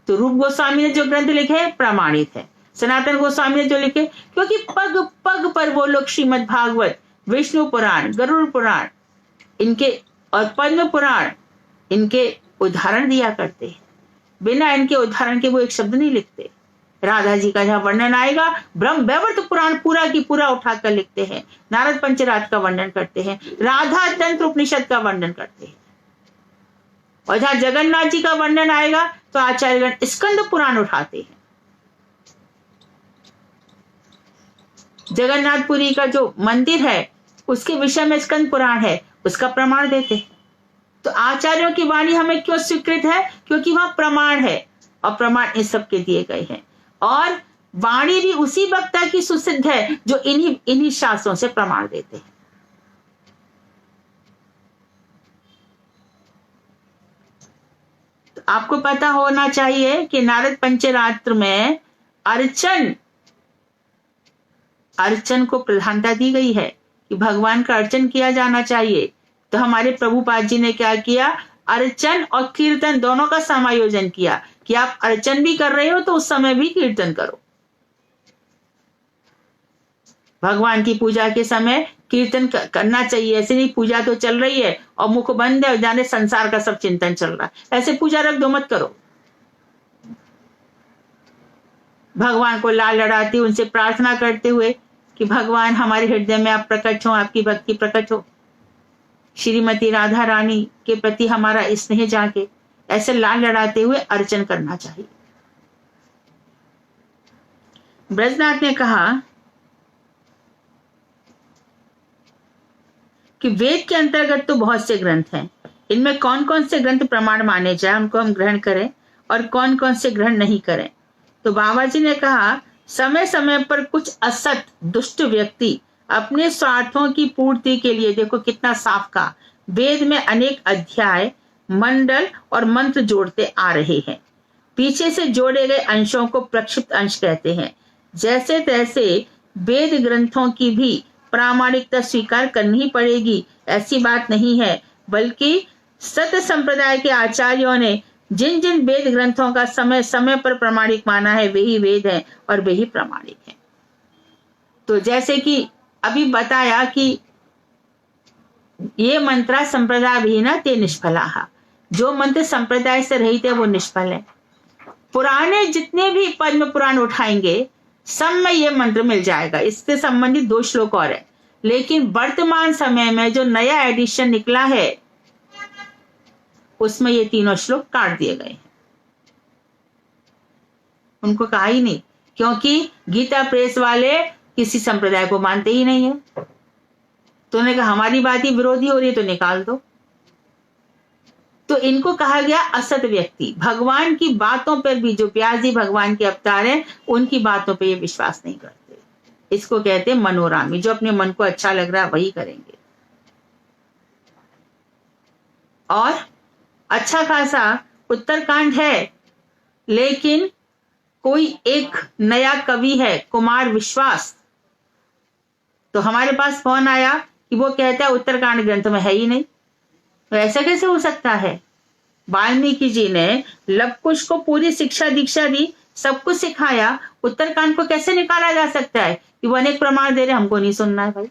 तो रूप गोस्वामी ने जो ग्रंथ लिखे प्रमाणित है, सनातन गोस्वामी ने जो लिखे, क्योंकि पग पग पर वो लोग श्रीमद् भागवत, विष्णु पुराण, गरुड़ पुराण इनके और पद्म पुराण इनके उदाहरण दिया करते हैं। बिना इनके उदाहरण के वो एक शब्द नहीं लिखते। राधा जी का जहाँ वर्णन आएगा, ब्रह्म वैवर्त पुराण पूरा की पूरा उठाकर लिखते हैं, नारद पंचरात्र का वर्णन करते हैं, राधा तंत्र उपनिषद का वर्णन करते हैं। और जहाँ जगन्नाथ जी का वर्णन आएगा तो आचार्यगण स्कंद पुराण उठाते हैं। जगन्नाथपुरी का जो मंदिर है उसके विषय में स्कंद पुराण है, उसका प्रमाण देते हैं। तो आचार्यों की वाणी हमें क्यों स्वीकृत है? क्योंकि वहां प्रमाण है, और प्रमाण इन सबके दिए गए हैं। और वाणी भी उसी वक्ता की सुसिद्ध है जो इन्हीं शास्त्रों से प्रमाण देते हैं। तो आपको पता होना चाहिए कि नारद पंचरात्र में अर्चन को प्रधानता दी गई है कि भगवान का अर्चन किया जाना चाहिए। तो हमारे प्रभुपाद जी ने क्या किया? अर्चन और कीर्तन दोनों का समायोजन किया कि आप अर्चन भी कर रहे हो तो उस समय भी कीर्तन करो। भगवान की पूजा के समय कीर्तन करना चाहिए। ऐसे नहीं पूजा तो चल रही है और मुख बंद है और जाने संसार का सब चिंतन चल रहा है, ऐसे पूजा रख दो, मत करो। भगवान को लाल लड़ाते, उनसे प्रार्थना करते हुए कि भगवान हमारे हृदय में आप प्रकट हो, आपकी भक्ति प्रकट हो, श्रीमती राधा रानी के प्रति हमारा स्नेह जागे, ऐसे लाल लड़ाते हुए अर्चन करना चाहिए। ब्रजनाथ ने कहा कि वेद के अंतर्गत तो बहुत से ग्रंथ हैं, इनमें कौन कौन से ग्रंथ प्रमाण माने जाए, उनको हम ग्रहण करें, और कौन कौन से ग्रहण नहीं करें। तो बाबा जी ने कहा, समय समय पर कुछ असत दुष्ट व्यक्ति अपने स्वार्थों की पूर्ति के लिए, देखो कितना साफ कहा, वेद में अनेक अध्याय, मंडल और मंत्र जोड़ते आ रहे हैं। पीछे से जोड़े गए अंशों को प्रक्षिप्त अंश कहते हैं। जैसे तैसे वेद ग्रंथों की भी प्रामाणिकता स्वीकार करनी पड़ेगी, ऐसी बात नहीं है, बल्कि सत संप्रदाय के आचार्यों ने जिन जिन वेद ग्रंथों का समय समय पर प्रमाणिक माना है, वही वेद है और वही प्रमाणिक है। तो जैसे कि अभी बताया कि ये मंत्रा संप्रदाय विहीना ते निष्फला, जो मंत्र संप्रदाय से रहित है वो निष्फल है। पुराने जितने भी पद्म पुराण उठाएंगे सब में ये मंत्र मिल जाएगा। इससे संबंधित 2 श्लोक और है, लेकिन वर्तमान समय में जो नया एडिशन निकला है उसमें ये 3 श्लोक काट दिए गए हैं। उनको कहा ही नहीं, क्योंकि गीता प्रेस वाले किसी संप्रदाय को मानते ही नहीं है। तो उन्होंने कहा हमारी बात ही विरोधी हो रही है तो निकाल दो। तो इनको कहा गया असत व्यक्ति। भगवान की बातों पर भी, जो व्यास जी भगवान के अवतार हैं, उनकी बातों पर ये विश्वास नहीं करते। इसको कहते हैं मनोरामी, जो अपने मन को अच्छा लग रहा है वही करेंगे। और अच्छा खासा उत्तरकांड है, लेकिन कोई एक नया कवि है कुमार विश्वास, तो हमारे पास फोन आया कि वो कहता है उत्तरकांड ग्रंथ में है ही नहीं। तो ऐसा कैसे हो सकता है? वाल्मीकि जी ने लवकुश को पूरी शिक्षा दीक्षा दी, सब कुछ सिखाया, उत्तरकांड को कैसे निकाला जा सकता है कि वो अनेक प्रमाण दे रहे, हमको नहीं सुनना है भाई?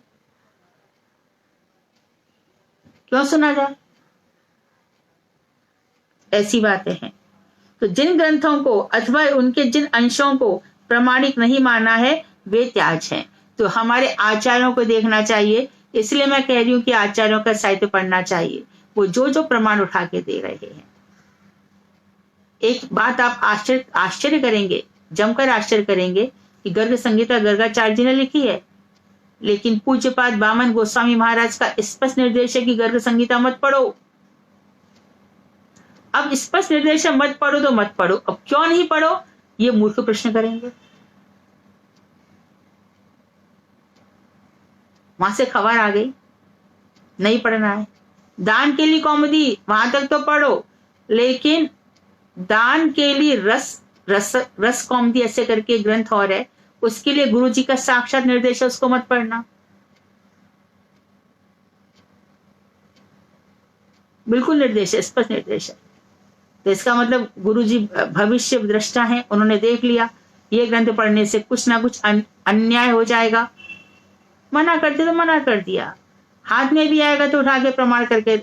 क्यों सुना जाए? ऐसी बातें हैं। तो जिन ग्रंथों को अथवा उनके जिन अंशों को प्रामाणिक नहीं माना है वे त्याज हैं। तो हमारे आचार्यों को देखना चाहिए। इसलिए मैं कह रही हूं कि आचार्यों का साहित्य पढ़ना चाहिए, वो जो जो प्रमाण उठा के दे रहे हैं। एक बात आप आश्चर्य करेंगे, जमकर आश्चर्य करेंगे कि गर्ग संहिता गर्गाचार्य जी ने लिखी है, लेकिन पूज्यपाद वामन गोस्वामी महाराज का स्पष्ट निर्देश है कि गर्ग संहिता मत पढ़ो। अब स्पष्ट निर्देश मत पढ़ो तो मत पढ़ो, अब क्यों नहीं पढ़ो ये मूर्ख प्रश्न करेंगे। वहां से खबर आ गई नहीं पढ़ना है, दान के लिए कौमुदी वहां तक तो पढ़ो, लेकिन दान के लिए रस कौमुदी ऐसे करके ग्रंथ और है, उसके लिए गुरु जी का साक्षात निर्देश है, उसको मत पढ़ना। बिल्कुल निर्देश है, स्पष्ट निर्देश है। तो इसका मतलब गुरु जी भविष्य दृष्टा हैं, उन्होंने देख लिया ये ग्रंथ पढ़ने से कुछ ना कुछ अन्याय हो जाएगा, मना करते तो मना कर दिया। हाथ में भी आएगा तो उठा के प्रमाण करके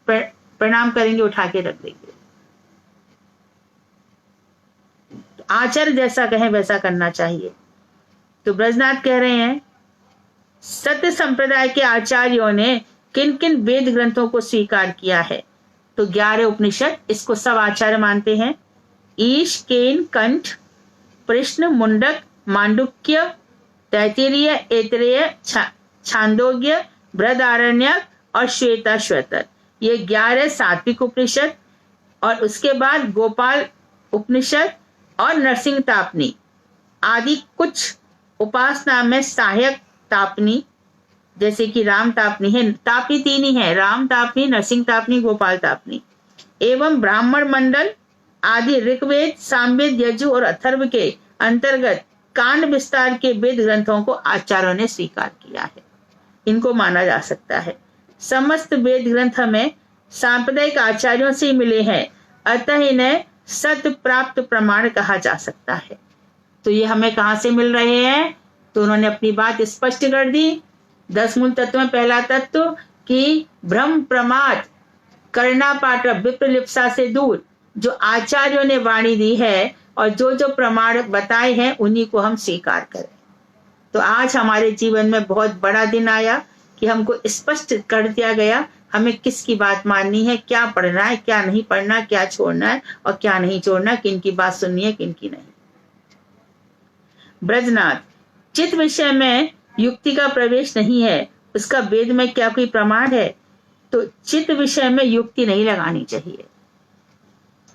प्रणाम करेंगे, उठा के रख देंगे। तो आचार्य जैसा कहें वैसा करना चाहिए। तो ब्रजनाथ कह रहे हैं सत्य संप्रदाय के आचार्यों ने किन किन वेद ग्रंथों को स्वीकार किया है। तो 11 उपनिषद, इसको सब आचार्य मानते हैं। ईश, केन, कंठ, प्रश्न, मुंडक, मांडुक्य, तैत्तिरीय, ऐतरेय, छांदोग्य, बृहदारण्यक और श्वेताश्वतर, ये 11 सात्विक उपनिषद। और उसके बाद गोपाल उपनिषद और नरसिंह तापनी आदि कुछ उपासना में सहायक तापनी, जैसे कि राम तापनी है, तापनी 3 ही है, राम तापनी, नरसिंह तापनी, गोपाल तापनी, एवं ब्राह्मण मंडल आदि ऋग्वेद, सामवेद, यजु और अथर्व के अंतर्गत कांड विस्तार के वेद ग्रंथों को आचार्यों ने स्वीकार किया है, इनको माना जा सकता है। समस्त वेद ग्रंथ हमें सांप्रदायिक आचार्यों से मिले हैं, अतः इन्हें सत्य प्राप्त प्रमाण कहा जा सकता है। तो ये हमें कहां से मिल रहे हैं? तो उन्होंने अपनी बात स्पष्ट कर दी। 10 मूल तत्व में पहला तत्व कि भ्रम प्रमाद करना पाठ विप्रलिप्सा से दूर जो आचार्यों ने वाणी दी है और जो जो प्रमाण बताए हैं उन्हीं को हम स्वीकार करें। तो आज हमारे जीवन में बहुत बड़ा दिन आया कि हमको स्पष्ट कर दिया गया हमें किसकी बात माननी है, क्या पढ़ना है, क्या नहीं पढ़ना, क्या छोड़ना है और क्या नहीं छोड़ना, किन की बात सुननी है, किन की नहीं। ब्रजनाथ, चित्त विषय में युक्ति का प्रवेश नहीं है, उसका वेद में क्या कोई प्रमाण है? तो चित्त विषय में युक्ति नहीं लगानी चाहिए।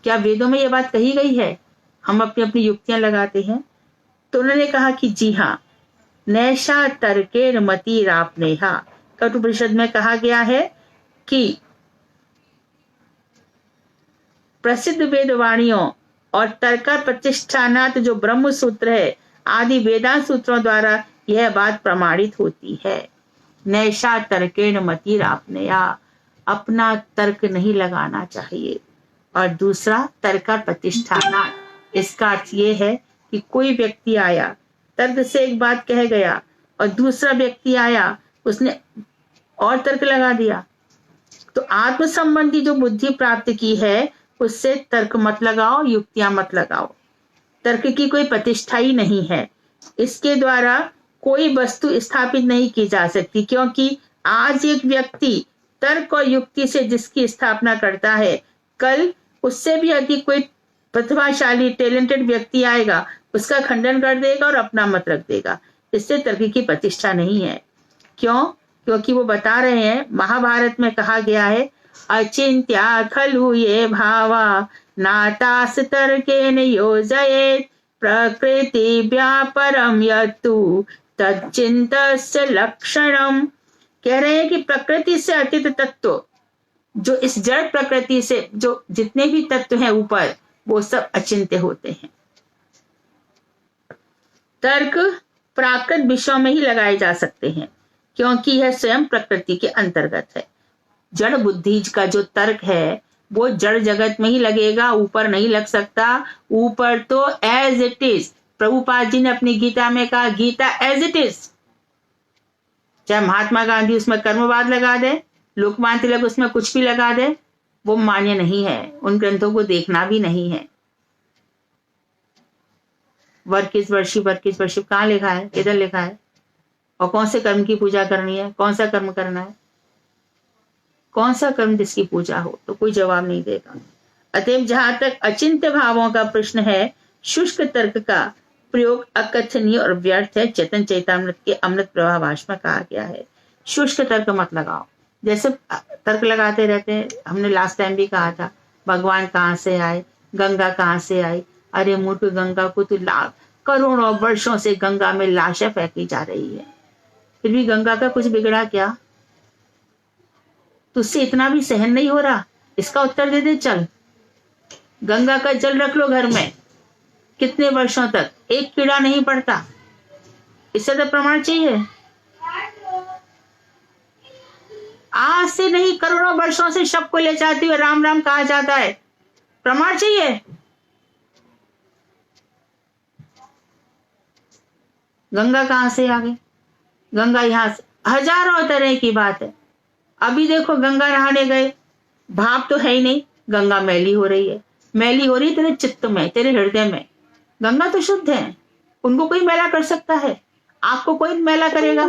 क्या वेदों में यह बात कही गई है? हम अपनी अपनी युक्तियां लगाते हैं। तो उन्होंने कहा कि जी हाँ, नैषा तर्केण मतिरापनेहा, कठोपनिषद में कहा गया है कि प्रसिद्ध वेदवाणियों और तर्क प्रतिष्ठानात जो ब्रह्म सूत्र है आदि वेदांत सूत्रों द्वारा यह बात प्रमाणित होती है। नैषा तर्केण मतिरापनेहा, अपना तर्क नहीं लगाना चाहिए। और दूसरा तर्क प्रतिष्ठानात, इसका अर्थ ये है कि कोई व्यक्ति आया तर्क से एक बात कह गया और दूसरा व्यक्ति आया उसने और तर्क लगा दिया। तो आत्म संबंधी जो बुद्धि प्राप्त की है उससे तर्क मत लगाओ, युक्तियां मत लगाओ। तर्क की कोई प्रतिष्ठा ही नहीं है, इसके द्वारा कोई वस्तु स्थापित नहीं की जा सकती, क्योंकि आज एक व्यक्ति तर्क और युक्ति से जिसकी स्थापना करता है, कल उससे भी अधिक कोई प्रतिभाशाली टैलेंटेड व्यक्ति आएगा, उसका खंडन कर देगा और अपना मत रख देगा। इससे तर्क की प्रतिष्ठा नहीं है। क्यों? क्योंकि वो बता रहे हैं, महाभारत में कहा गया है अचिंत्या खलु ये भावा नातास तर्केन योजयेत् प्रकृति व्यापरम यतु तच्चिंतस्य लक्षणम। कह रहे हैं कि प्रकृति से अतीत तत्व, जो इस जड़ प्रकृति से जो जितने भी तत्व हैं ऊपर, वो सब अचिंत्य होते हैं। तर्क प्राकृत विषयों में ही लगाए जा सकते हैं, क्योंकि यह स्वयं प्रकृति के अंतर्गत है। जड़ बुद्धि का जो तर्क है वो जड़ जगत में ही लगेगा, ऊपर नहीं लग सकता। ऊपर तो as it is, Prabhupada ji ने अपनी गीता में कहा गीता एज इट इज। चाहे महात्मा गांधी उसमें कर्मवाद लगा दे, लोकमान्य तिलक उसमें कुछ भी लगा दे, वो मान्य नहीं है। उन ग्रंथों को देखना भी नहीं है। वर्क इज वर्शिप कहाँ लिखा है, किधर लिखा है? और कौन से कर्म की पूजा करनी है, कौन सा कर्म करना है, कौन सा कर्म जिसकी पूजा हो? तो कोई जवाब नहीं देगा। अतएव जहां तक अचिंत्य भावों का प्रश्न है, शुष्क तर्क का प्रयोग अकथनीय और व्यर्थ है। चेतन चैतामृत के अमृत प्रवाह भाष में कहा गया है शुष्क तर्क मत लगाओ। जैसे तर्क लगाते रहते हैं, हमने लास्ट टाइम भी कहा था भगवान कहाँ से आए, गंगा कहाँ से आई। अरे मूर्ख, गंगा को तो करोड़ों वर्षों से गंगा में लाशें फेंकी जा रही है, फिर भी गंगा का कुछ बिगड़ा क्या? तुझसे इतना भी सहन नहीं हो रहा? इसका उत्तर दे दे। चल, गंगा का जल रख लो घर में, कितने वर्षों तक एक कीड़ा नहीं पड़ता। इससे तो प्रमाण चाहिए। आज से नहीं, करोड़ों वर्षों से शव को ले जाते हुए राम राम कहा जाता है, प्रमाण चाहिए। गंगा कहां से आ गई? गंगा यहां से, हजारों तरह की बात है। अभी देखो गंगा नहाने गए, भाप तो है ही नहीं, गंगा मैली हो रही है। मैली हो रही है तेरे चित्त में, तेरे हृदय में। गंगा तो शुद्ध है, उनको कोई मैला कर सकता है? आपको कोई मैला करेगा?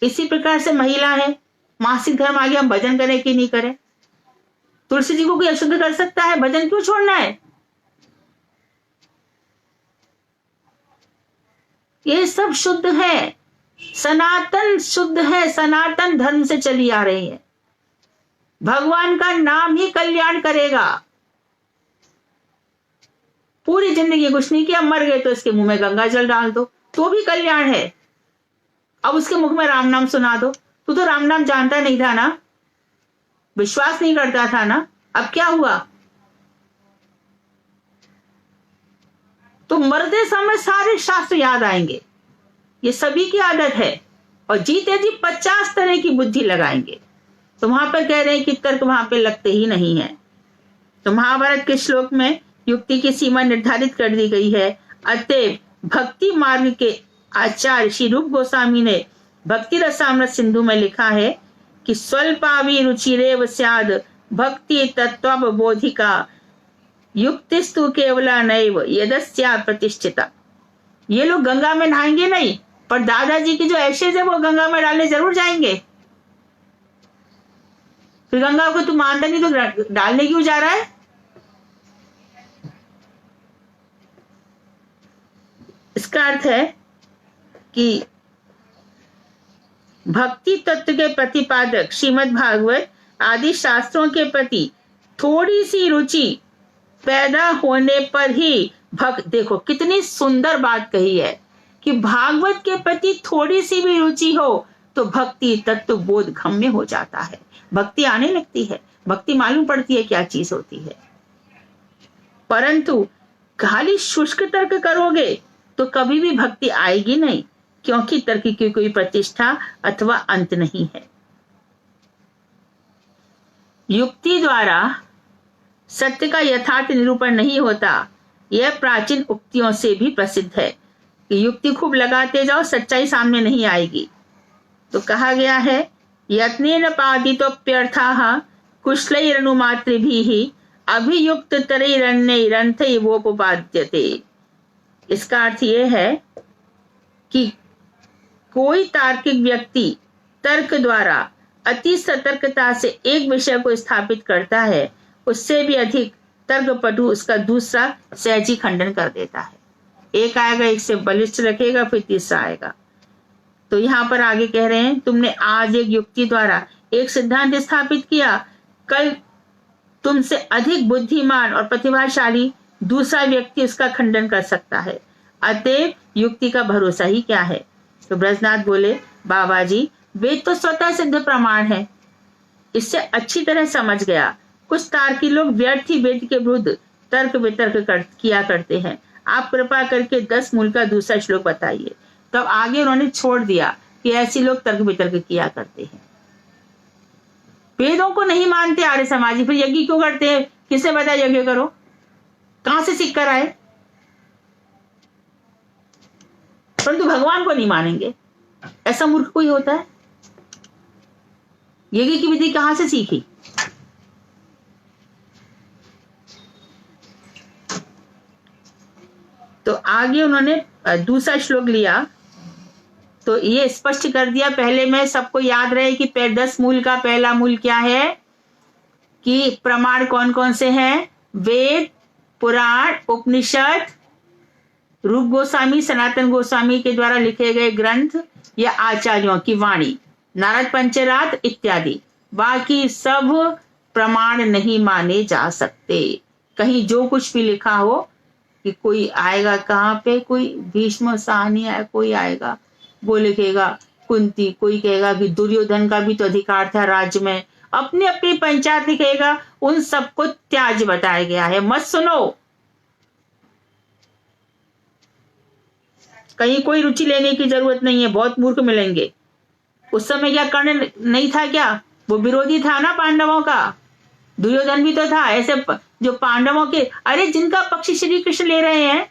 इसी प्रकार से महिला है, मासिक धर्म आ गया, हम भजन करें कि नहीं करें? तुलसी जी को कोई अशुद्ध कर सकता है? भजन क्यों छोड़ना है? ये सब शुद्ध है, सनातन शुद्ध है, सनातन धर्म से चली आ रही है। भगवान का नाम ही कल्याण करेगा। पूरी जिंदगी कुछ नहीं किया, मर गए तो इसके मुंह में गंगा जल डाल दो तो भी कल्याण है। अब उसके मुख में राम नाम सुना दो। तू तो राम नाम जानता नहीं था ना, विश्वास नहीं करता था ना, अब क्या हुआ? तो मरते समय सारे शास्त्र याद आएंगे, ये सभी की आदत है। और जीते जी 50 तरह की बुद्धि लगाएंगे। तो वहां पर कह रहे हैं कि तर्क वहां पे लगते ही नहीं है। तो महाभारत के श्लोक में युक्ति की सीमा निर्धारित कर दी गई है। अतएव भक्ति मार्ग के आचार्य श्री रूप गोस्वामी ने भक्ति रसामृत सिंधु में लिखा है कि स्वल्पावि रुचिरेव स्याद भक्ति तत्वबोधिका युक्तिस्तु केवला नैव यदस्या प्रतिष्ठिता। ये लोग गंगा में नहाएंगे नहीं, पर दादाजी की जो ऐशेज है वो गंगा में डालने जरूर जाएंगे। फिर गंगा को तू मानता नहीं तो डालने क्यों जा रहा है? इसका अर्थ है कि भक्ति तत्व के प्रतिपादक श्रीमद् भागवत आदि शास्त्रों के प्रति थोड़ी सी रुचि पैदा होने पर ही देखो कितनी सुंदर बात कही है कि भागवत के प्रति थोड़ी सी भी रुचि हो तो भक्ति तत्व बोध गम्य हो जाता है, भक्ति आने लगती है, भक्ति मालूम पड़ती है क्या चीज होती है। परंतु खाली शुष्क तर्क करोगे तो कभी भी भक्ति आएगी नहीं, क्योंकि तर्क की कोई प्रतिष्ठा अथवा अंत नहीं है। युक्ति द्वारा सत्य का यथार्थ निरूपण नहीं होता, यह प्राचीन उक्तियों से भी प्रसिद्ध है कि युक्ति खूब लगाते जाओ, सच्चाई सामने नहीं आएगी। तो कहा गया है यत्नेन पादितोप्यर्थाः कुशलैरनुमात्रिभिः अभियुक्त तरैरन्यैरन्थैवोपपाद्यते। इसका अर्थ यह है कि कोई तार्किक व्यक्ति तर्क द्वारा अति सतर्कता से एक विषय को स्थापित करता है, उससे भी अधिक तर्कपटु उसका दूसरा सहजी खंडन कर देता है। एक आएगा, एक से बलिष्ठ रखेगा, फिर तीसरा आएगा। तो यहाँ पर आगे कह रहे हैं तुमने आज एक युक्ति द्वारा एक सिद्धांत स्थापित किया, कल तुमसे अधिक बुद्धिमान और प्रतिभाशाली दूसरा व्यक्ति उसका खंडन कर सकता है। अतएव युक्ति का भरोसा ही क्या है? तो ब्रजनाथ बोले बाबा जी वेद तो स्वतः सिद्ध प्रमाण है, इससे अच्छी तरह समझ गया। कुछ तार्किक लोग व्यर्थ ही वेद के विरुद्ध तर्क वितर्क किया करते हैं। आप कृपा करके 10 मूल का दूसरा श्लोक बताइए। तब आगे उन्होंने छोड़ दिया कि ऐसे लोग तर्क वितर्क किया करते हैं, वेदों को नहीं मानते आर्य समाजी, फिर यज्ञ क्यों करते हैं? किसने बताया यज्ञ करो? कहां से सीख कर आए? परंतु भगवान को नहीं मानेंगे, ऐसा मूर्ख कोई होता है? यज्ञ की विधि कहां से सीखी? तो आगे उन्होंने दूसरा श्लोक लिया तो ये स्पष्ट कर दिया। पहले में सबको याद रहे कि 10 मूल का पहला मूल क्या है कि प्रमाण कौन कौन से हैं? वेद, पुराण, उपनिषद, रूप गोस्वामी, सनातन गोस्वामी के द्वारा लिखे गए ग्रंथ या आचार्यों की वाणी, नारद पंचरात्र इत्यादि। बाकी सब प्रमाण नहीं माने जा सकते। कहीं जो कुछ भी लिखा हो कि कोई आएगा कहाँ पे, कोई भीष्म साहनी है, कोई आएगा वो लिखेगा कुंती, कोई कहेगा कि दुर्योधन का भी तो अधिकार था राज्य में, अपनी अपनी पंचायत लिखेगा, उन सबको त्याज्य बताया गया है, मत सुनो। कहीं कोई रुचि लेने की जरूरत नहीं है, बहुत मूर्ख मिलेंगे। उस समय क्या कर्ण नहीं था क्या? वो विरोधी था ना पांडवों का, दुर्योधन भी तो था। ऐसे जो पांडवों के, अरे जिनका पक्ष श्री कृष्ण ले रहे हैं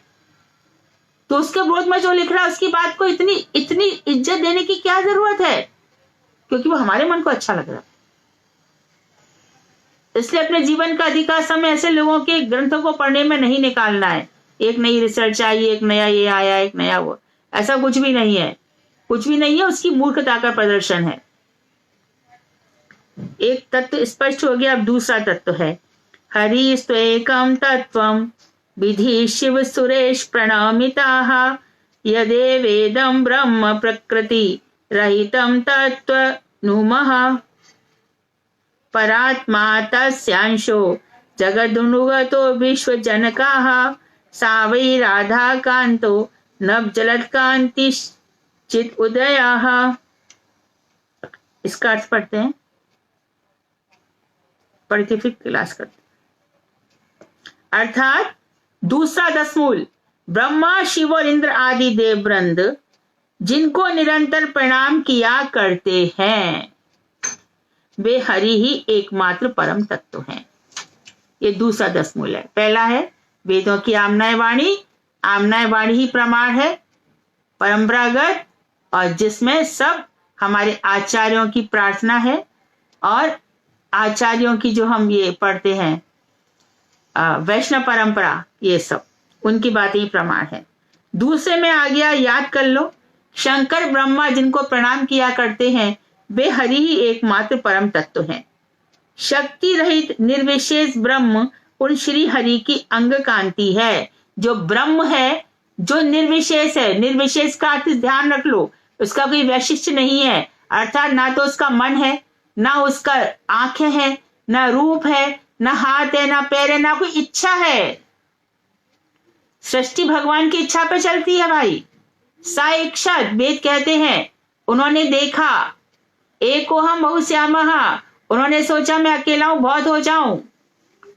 तो उसके विरोध में जो लिख रहा है उसकी बात को इतनी इतनी इज्जत देने की क्या जरूरत है? क्योंकि वो हमारे मन को अच्छा लग रहा है। इसलिए अपने जीवन का अधिकांश समय ऐसे लोगों के ग्रंथों को पढ़ने में नहीं निकालना है। एक नई रिसर्च आई, एक नया ये आया, एक नया वो, ऐसा कुछ भी नहीं है। कुछ भी नहीं है, उसकी मूर्खता का प्रदर्शन है। एक तत्व स्पष्ट हो गया, अब दूसरा तत्व है हरि स्वेकम तत्वम विधि शिव सुरेश प्रणमिताः यदेवेदं ब्रह्म प्रकृति रहितं तत्व नुमः परात्मा तस्यांशो जगदनुगतो विश्वजनकाः सा वै राधा कांतो नवजलत्कांतिश्चित उदयाः। इसका अर्थ पढ़ते हैं, पढ़ के फिर क्लास करते। अर्थात दूसरा दसमूल, ब्रह्मा शिव और इंद्र आदि देववृंद जिनको निरंतर प्रणाम किया करते हैं वे हरि ही एकमात्र परम तत्व हैं। ये दूसरा दसमूल है। पहला है वेदों की आमनाय वाणी ही प्रमाण है परंपरागत, और जिसमें सब हमारे आचार्यों की प्रार्थना है और आचार्यों की जो हम ये पढ़ते हैं वैष्णव परंपरा, ये सब उनकी बातें ही प्रमाण है। दूसरे में आ गया, याद कर लो, शंकर ब्रह्मा जिनको प्रणाम किया करते हैं वे हरि ही एकमात्र परम तत्व हैं। शक्ति रहित निर्विशेष ब्रह्म उन श्री हरि की अंग कांति है। जो ब्रह्म है, जो निर्विशेष है, निर्विशेष का अर्थ ध्यान रख लो, उसका कोई वैशिष्ट नहीं है। अर्थात ना तो उसका मन है, ना उसका आंखें हैं, ना रूप है, ना हाथ है, ना पैर है, ना कोई इच्छा है। सृष्टि भगवान की इच्छा पे चलती है भाई। सा इच्छा वेद कहते हैं। उन्होंने देखा एको हम बहुश्यामः, उन्होंने सोचा मैं अकेला हूं, बहुत हो जाऊं।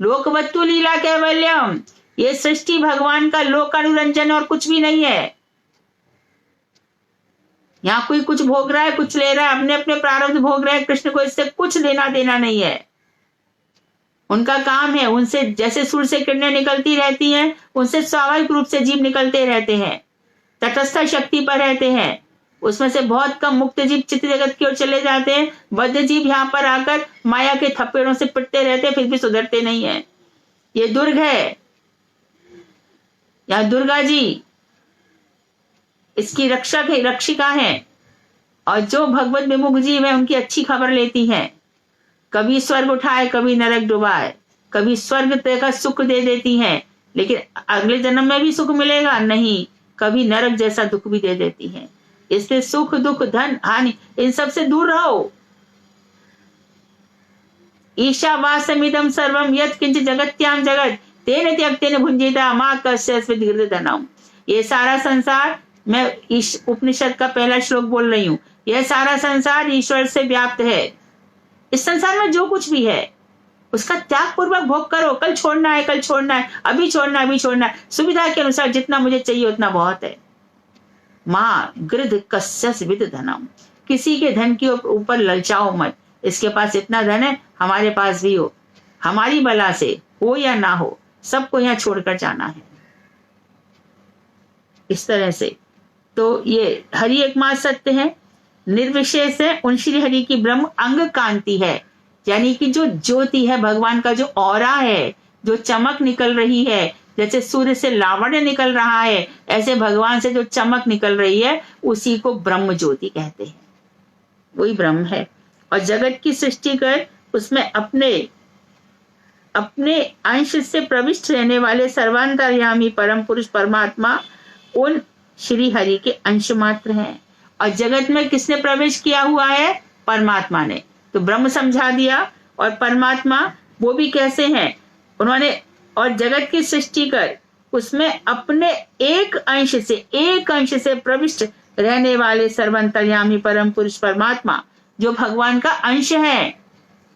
लोकवत्तु लीला कैवल्यम, ये सृष्टि भगवान का लोक अनुरंजन और कुछ भी नहीं है। यहाँ कोई कुछ भोग रहा है, कुछ ले रहा है, अपने अपने प्रारब्ध भोग रहे हैं। कृष्ण को इससे कुछ लेना देना नहीं है। उनका काम है, उनसे जैसे सूर्य से किरणें निकलती रहती हैं, उनसे स्वाभाविक रूप से जीव निकलते रहते हैं, तटस्थ शक्ति पर रहते हैं। उसमें से बहुत कम मुक्त जीव चित्त जगत की ओर चले जाते हैं। बद्ध जीव यहाँ पर आकर माया के थप्पड़ों से पिटते रहते हैं, फिर भी सुधरते नहीं है। ये दुर्ग है, यहाँ दुर्गा जी इसकी रक्षक है, रक्षिका है। और जो भगवत विमुख जीव है उनकी अच्छी खबर लेती है। कभी स्वर्ग उठाए, कभी नरक डुबाए, कभी स्वर्ग का सुख दे देती है, लेकिन अगले जन्म में भी सुख मिलेगा नहीं, कभी नरक जैसा दुख भी दे देती है। इसलिए सुख दुख धन हानि इन सब से दूर रहो। ईशावासमिदं सर्वम यत् किंचित् जगत्याम जगत तेन त्यक्तेन भुंजिता मा कस्यचित् गिरधनम। ये सारा संसार, मैं इस उपनिषद का पहला श्लोक बोल रही हूँ, यह सारा संसार ईश्वर से व्याप्त है। इस संसार में जो कुछ भी है उसका त्याग पूर्वक भोग करो। कल छोड़ना है, कल छोड़ना है, अभी छोड़ना है, अभी छोड़ना है। सुविधा के अनुसार जितना मुझे चाहिए उतना बहुत है। माँ गृध कस्यस विद धनम, किसी के धन के ऊपर ललचाओ मत। इसके पास इतना धन है, हमारे पास भी हो, हमारी बला से हो या ना हो, सबको यहाँ छोड़कर जाना है। इस तरह से तो ये हरि एकमात्र सत्य है, निर्विशेष है। उन श्री हरि की ब्रह्म अंग कांति है, यानी कि जो ज्योति है, भगवान का जो ऑरा है, जो चमक निकल रही है, जैसे सूर्य से लावण्य निकल रहा है, ऐसे भगवान से जो चमक निकल रही है उसी को ब्रह्म ज्योति कहते हैं। वही ब्रह्म है। और जगत की सृष्टि कर उसमें अपने अपने अंश से प्रविष्ट रहने वाले सर्वांतर्यामी परम पुरुष परमात्मा उन श्री हरि के अंश मात्र हैं। और जगत में किसने प्रवेश किया हुआ है? परमात्मा ने। तो ब्रह्म समझा दिया। और परमात्मा वो भी कैसे हैं? उन्होंने और जगत की सृष्टि कर उसमें अपने एक अंश से प्रविष्ट रहने वाले सर्वंतर्यामी परम पुरुष परमात्मा जो भगवान का अंश है,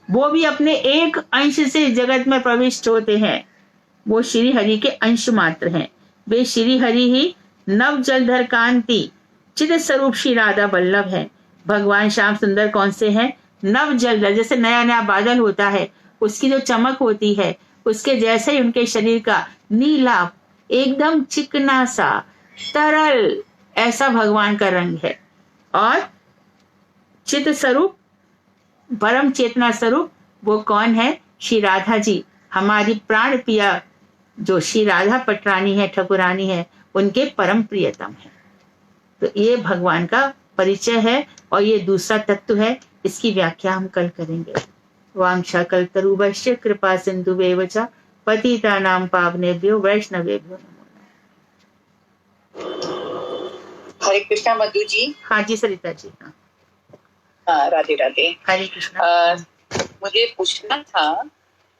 वो भी अपने एक अंश से जगत में प्रविष्ट होते हैं। वो श्री हरि के अंश मात्र हैं। वे श्री हरि ही नव जलधर कांति चिद स्वरूप श्री राधा वल्लभ है। भगवान श्याम सुंदर कौन से हैं? नव जलधर, जैसे नया नया बादल होता है, उसकी जो चमक होती है, उसके जैसे ही उनके शरीर का नीला एकदम चिकना सा तरल ऐसा भगवान का रंग है। और चित स्वरूप परम चेतना स्वरूप वो कौन है? श्री राधा जी, हमारी प्राण प्रिया जो श्री राधा पटरानी है, ठकुरानी है, उनके परम प्रियतम है। तो ये भगवान का परिचय है और ये दूसरा तत्व है। इसकी व्याख्या हम कल करेंगे। वांछा कल्पतरुभ्यश्च कृपा सिंधुभ्येव च पतितानां पावनेभ्यो वैष्णवेभ्यो नमो नमः। हरे कृष्णा मधु जी। हाँ जी सरिता जी। हाँ, राधे राधे। हरे कृष्णा। मुझे पूछना था,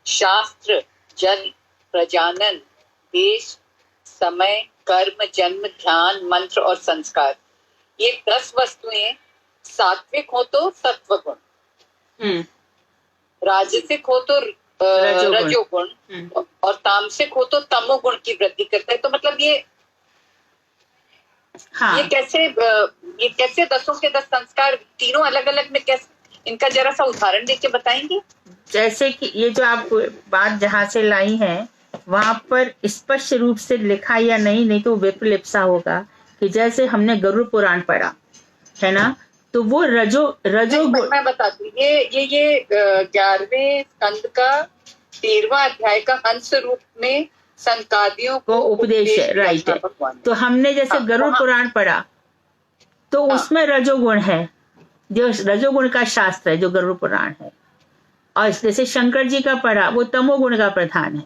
शास्त्र, जन, प्रजानन, देश, समय, कर्म, जन्म, ध्यान, मंत्र और संस्कार, ये 10 वस्तुएं सात्विक हो तो सत्व गुण, राजसिक हो तो रजोगुण और तामसिक हो तो तमोगुण की वृद्धि करता है। तो मतलब ये हाँ। ये कैसे 10 के 10 संस्कार तीनों अलग अलग में कैसे, इनका जरा सा उदाहरण देके बताएंगे? जैसे कि ये जो आप बात जहाँ से लाई है, वहां पर स्पष्ट रूप से लिखा या नहीं तो विप्रलिप्सा होगा कि जैसे हमने गरुड़ पुराण पढ़ा है ना, तो वो मैं बताती हूँ, ये 11वें स्कंद का 13वां अध्याय का हंस रूप में संकादियों को उपदेश है, राइट है। तो हमने जैसे गरुड़ पुराण पढ़ा तो उसमें रजोगुण है, जो रजोगुण का शास्त्र है जो गरुड़ पुराण है। और जैसे शंकर जी का पढ़ा वो तमोगुण का प्रधान है।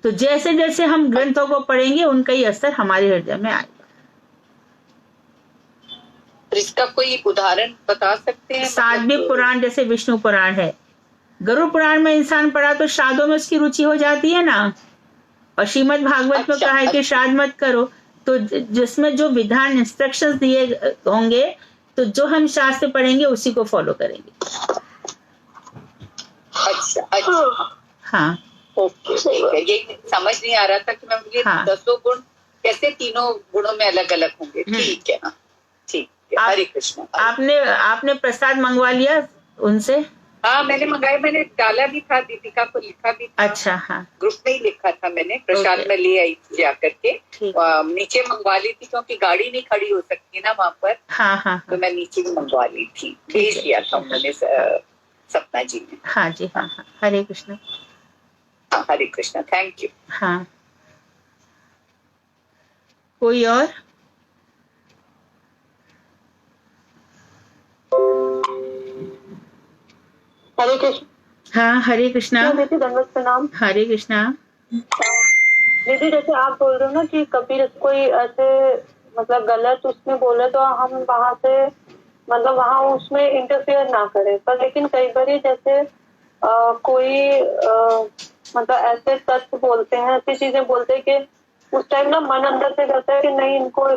तो जैसे जैसे हम ग्रंथों को पढ़ेंगे उनका ही असर हमारे हृदय में आएगा। इसका कोई उदाहरण बता सकते हैं? सात्विक पुराण जैसे विष्णु पुराण है, गरुड़ पुराण में इंसान पढ़ा तो श्राद्धों में उसकी रुचि हो जाती है ना। और श्रीमद् भागवत में कहा है कि श्राद्ध मत करो, तो जिसमें जो विधान इंस्ट्रक्शंस दिए होंगे तो जो हम शास्त्र पढ़ेंगे उसी को फॉलो करेंगे। अच्छा। हाँ ओके, ठीक है। ये समझ नहीं आ रहा था कि मैं मुझे 10 गुण कैसे तीनों गुणों में अलग अलग होंगे। ठीक है, ठीक है। हरे कृष्ण। आपने प्रसाद मंगवा लिया उनसे? हाँ, मैंने मंगाया, मैंने डाला भी था, दीपिका को लिखा भी था। अच्छा, हाँ, ग्रुप में ही लिखा था मैंने। प्रसाद में ले आई जाकर के, नीचे मंगवा ली थी क्योंकि गाड़ी नहीं खड़ी हो सकती ना वहाँ पर। हाँ, तो मैं नीचे भी मंगवा ली थी, भेज दिया था उन्होंने सपना जी ने। हाँ जी, हाँ। हरे कृष्ण। हरे कृष्ण, थैंक यू। हाँ, कोई और? हरे कृष्ण। हाँ, हरे कृष्णा। दीदी दंडवत प्रणाम। हरे कृष्णा। दीदी, जैसे आप बोल रहे हो ना कि कभी कोई ऐसे मतलब गलत उसमें बोले तो हम वहाँ से मतलब वहाँ उसमें इंटरफेयर ना करें, पर लेकिन कई बार जैसे कोई मतलब ऐसे तत्व बोलते हैं, ऐसी चीजें बोलते हैं कि उस टाइम ना मन अंदर से कहता है कि नहीं, इनको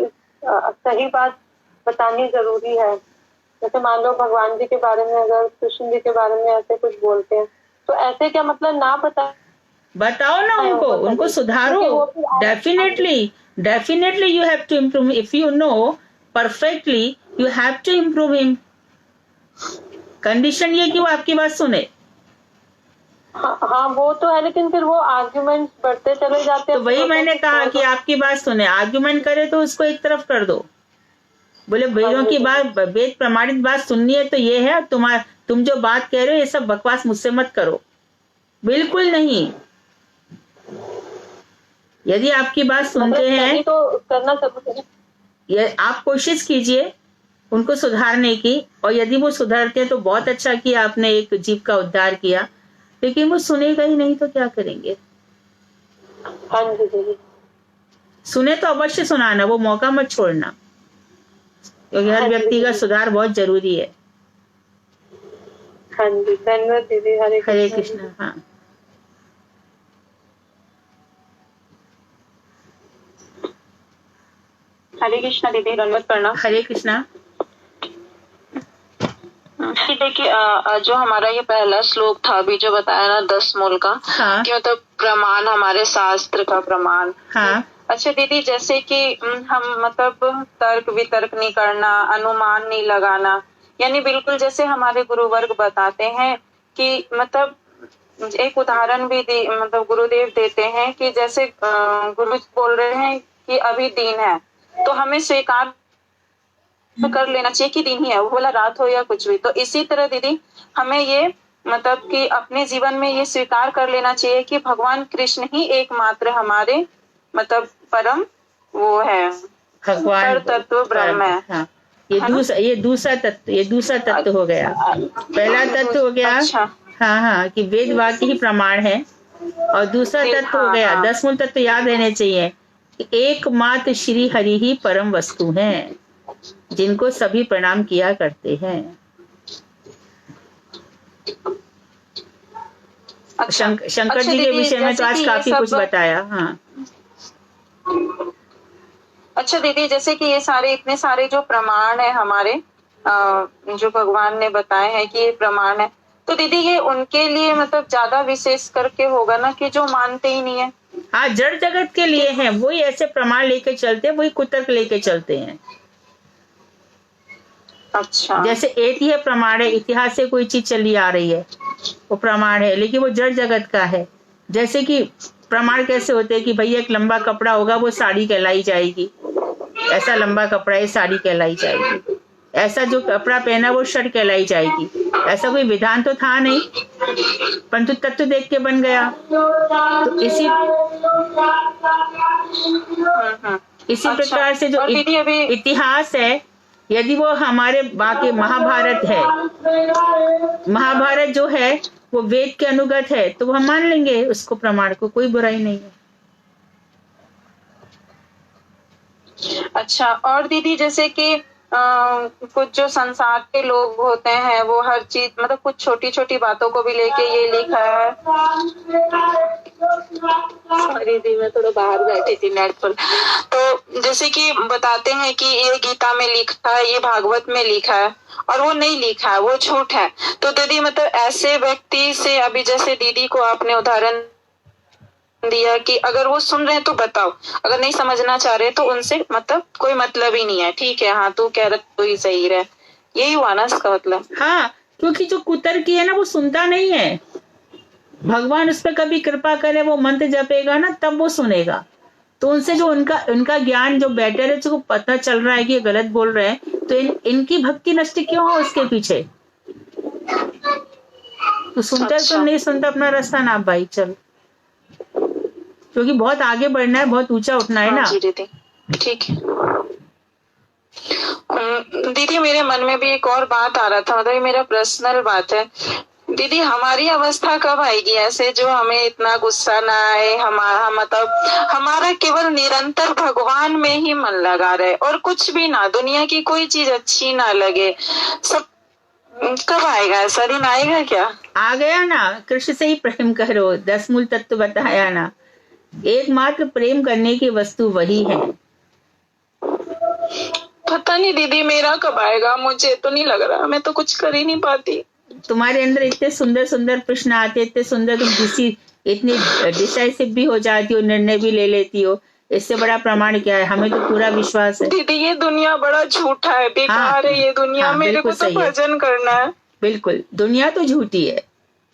सही बात बतानी जरूरी है। जैसे मान लो भगवान जी के बारे में, अगर कृष्ण जी के बारे में ऐसे कुछ बोलते हैं तो ऐसे क्या मतलब ना बताओ ना उनको सुधारो। Definitely you have to improve. If you know perfectly you have to improve him. Condition ये कि वो आपकी बात सुने। हाँ, वो तो है, लेकिन फिर वो आर्ग्यूमेंट्स बढ़ते चले जाते हैं। तो वही मैंने कहा कि आपकी बात सुने। आर्ग्यूमेंट करे तो उसको एक तरफ कर दो। बोले वेदों की बात, वेद प्रमाणित बात सुननी है तो ये है, तुम जो बात कह रहे हो ये सब बकवास मुझसे मत करो, बिल्कुल नहीं। यदि आपकी बात सुनते हैं तो करना चाहिए। आप कोशिश कीजिए उनको सुधारने की, और यदि वो सुधरते हैं तो बहुत अच्छा किया, आपने एक जीव का उद्धार किया। लेकिन वो सुनेगा ही नहीं तो क्या करेंगे? हाँ जी, सुने तो अवश्य सुनाना, वो मौका मत छोड़ना, क्योंकि हर व्यक्ति का सुधार बहुत जरूरी है। हाँ जी, धन्यवाद दीदी। हरे कृष्ण। हाँ, हरे कृष्णा दीदी, दंडवत प्रणाम। हरे कृष्णा। देखिए जो हमारा ये पहला श्लोक था अभी जो बताया ना 10 मूल का, हाँ। कि मतलब प्रमाण हमारे शास्त्र का प्रमाण। हाँ। अच्छा दीदी, जैसे कि हम मतलब तर्क वितर्क नहीं करना, अनुमान नहीं लगाना, यानी बिल्कुल जैसे हमारे गुरुवर्ग बताते हैं कि मतलब एक उदाहरण भी मतलब गुरुदेव देते हैं कि जैसे गुरु बोल रहे हैं कि अभी दिन है तो हमें स्वीकार कर लेना चाहिए कि दिन ही है, वो बोला रात हो या कुछ भी। तो इसी तरह दीदी हमें ये मतलब कि अपने जीवन में ये स्वीकार कर लेना चाहिए कि भगवान कृष्ण ही एकमात्र हमारे मतलब परम वो है, भगवान तत्व ब्रह्म है। हाँ। ये दूसरा तत्व हो गया। पहला तत्व हो गया अच्छा। हाँ हाँ कि वेद वाक्य ही प्रमाण है, और दूसरा तत्व हो गया 10 मूल तत्व याद रहने चाहिए। एकमात्र श्री हरि ही परम वस्तु हैं, जिनको सभी प्रणाम किया करते हैं। शंकर जी के विषय में तो आज काफी कुछ बताया। हाँ। अच्छा दीदी, जैसे कि ये सारे इतने सारे जो प्रमाण है हमारे जो भगवान ने बताए हैं कि ये प्रमाण है, तो दीदी ये उनके लिए मतलब ज्यादा विशेष करके होगा ना कि जो मानते ही नहीं है। हाँ, जड़ जगत के लिए हैं, वही ऐसे प्रमाण लेके चलते हैं, वही कुतर्क लेके चलते हैं। अच्छा। जैसे एक ही प्रमाण है, इतिहास से कोई चीज चली आ रही है वो प्रमाण है, लेकिन वो जड़ जगत का है। जैसे कि प्रमाण कैसे होते हैं कि भैया एक लंबा कपड़ा होगा वो साड़ी कहलाई जाएगी, ऐसा लंबा कपड़ा है साड़ी कहलाई जाएगी, ऐसा जो कपड़ा पहना वो शर्ट कहलाई जाएगी। ऐसा कोई विधान तो था नहीं, परंतु तत्व देख के बन गया। तो इसी प्रकार से जो इतिहास है, यदि वो हमारे बाकी महाभारत है, महाभारत जो है वो वेद के अनुगत है, तो हम मान लेंगे उसको, प्रमाण को, कोई बुराई नहीं है। अच्छा, और दीदी जैसे कि कुछ जो संसार के लोग होते हैं वो हर चीज मतलब कुछ छोटी छोटी बातों को भी लेके ये लिखा है। सॉरी दी, मैं थोड़ा बाहर बैठी थी नेट पर। तो जैसे कि बताते हैं कि ये गीता में लिखा है, ये भागवत में लिखा है, और वो नहीं लिखा है, वो झूठ है। तो दीदी मतलब ऐसे व्यक्ति से अभी जैसे दीदी को आपने उदाहरण दिया कि अगर वो सुन रहे हैं तो बताओ, अगर नहीं समझना चाह रहे तो उनसे मतलब कोई मतलब ही नहीं है। ठीक है, हाँ तू कह रहा तो ही सही रहे, यही हुआ ना इसका मतलब। हाँ, क्योंकि जो कुतर्की है ना वो सुनता नहीं है। भगवान उस पर कभी कृपा करे, वो मंत्र जपेगा ना तब वो सुनेगा। तो उनसे जो उनका ज्ञान जो बेटर है, जो पता चल रहा है कि ये गलत बोल रहे हैं, तो इनकी भक्ति नष्ट क्यों हो उसके पीछे। तो सुनता है तो नहीं सुनता, अपना रास्ता ना भाई चल, क्योंकि बहुत आगे बढ़ना है, बहुत ऊंचा उठना है ना। दीदी ठीक है। दीदी मेरे मन में भी एक और बात आ रहा था, मतलब ये मेरा पर्सनल बात है। दीदी हमारी अवस्था कब आएगी ऐसे जो हमें इतना गुस्सा ना आए, हमारा मतलब हमारा केवल निरंतर भगवान में ही मन लगा रहे और कुछ भी ना, दुनिया की कोई चीज अच्छी ना लगे, सब कब आएगा ऐसा दिन? आएगा क्या? आ गया ना, कृष्ण से ही प्रेम करो, 10 मूल तत्व बताया ना। एकमात्र प्रेम करने की वस्तु वही है। पता नहीं दीदी मेरा कब आएगा, मुझे तो नहीं लग रहा, मैं तो कुछ कर ही नहीं पाती। तुम्हारे अंदर इतने सुंदर सुंदर प्रश्न आते, इतने सुंदर, तुम इतनी डिसाइसिव भी हो जाती हो, निर्णय भी ले लेती हो, इससे बड़ा प्रमाण क्या है? हमें तो पूरा विश्वास है। दीदी ये दुनिया बड़ा झूठा है, बेकार है ये दुनिया। मेरे को तो भजन करना है। बिल्कुल, दुनिया तो झूठी है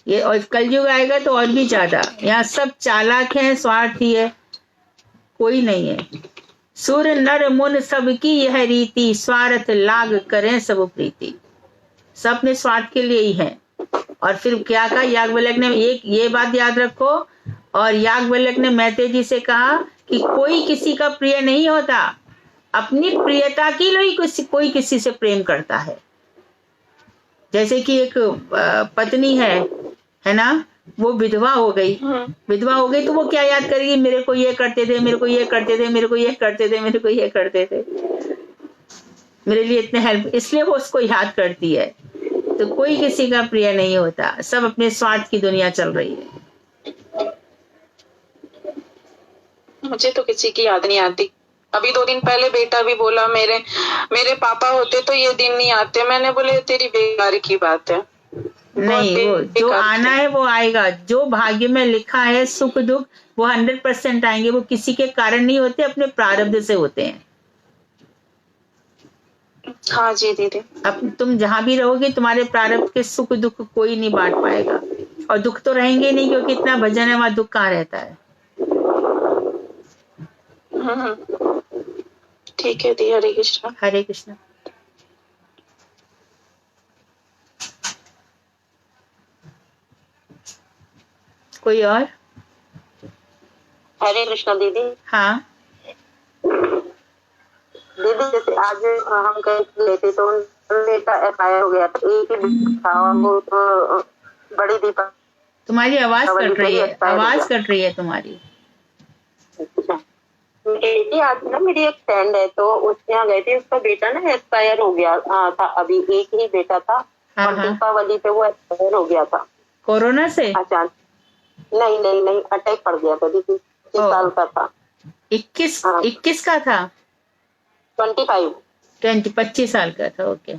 ये, और कलयुग आएगा तो और भी ज्यादा। यहाँ सब चालाक है, स्वार्थी है, कोई नहीं है। सुर नर मुन सबकी यह रीति, स्वार्थ लाग करें सब प्रीति। सब अपने स्वार्थ के लिए ही है। और फिर क्या कहा याज्ञवल्क्य ने, एक ये बात याद रखो, और याज्ञवल्क्य ने मैत्रेय जी से कहा कि कोई किसी का प्रिय नहीं होता, अपनी प्रियता के लिए कोई किसी से प्रेम करता है। जैसे कि एक पत्नी है ना, वो विधवा हो गई तो वो क्या याद करेगी, मेरे को ये करते थे, मेरे को ये करते थे, मेरे को ये करते थे, मेरे को ये करते थे, मेरे लिए इतने हेल्प, इसलिए वो उसको याद करती है। तो कोई किसी का प्रिय नहीं होता, सब अपने स्वार्थ की दुनिया चल रही है। मुझे तो किसी की याद नहीं आती, अभी 2 दिन पहले बेटा भी बोला मेरे पापा होते तो ये दिन नहीं आते। मैंने बोले तेरी बेकार की बात है। नहीं, वो जो आना है वो आएगा। जो भाग्य में लिखा है सुख दुख वो 100% आएंगे। वो किसी के कारण नहीं होते, अपने प्रारब्ध से होते हैं। हाँ जी दीदी। अब तुम जहाँ भी रहोगे तुम्हारे प्रारब्ध के सुख दुख कोई नहीं बांट पाएगा। और दुख तो रहेंगे नहीं, क्योंकि इतना भजन है, वहां दुख कहाँ रहता है। ठीक है दी। हरे कृष्णा। हरे कृष्णा। कोई और? हरे कृष्णा दीदी। हाँ दीदी जैसे आज हम गए थे तो बेटा एक्सपायर हो गया था, एक ही बेटा था और वो तो बड़ी दीपा। तुम्हारी आवाज कट रही है, आवाज कट रही है तुम्हारी। बेटी आज ना मेरी एक फ्रेंड है तो उसके यहाँ गए थे, उसका बेटा ना एक्सपायर हो गया था। अभी एक ही बेटा था और दीपावली पे वो एक्सपायर हो गया था कोरोना से। अचानक। नहीं अटैक पड़ गया था दीदी। 21 साल का था। 21 का था। 25 साल का था। ओके।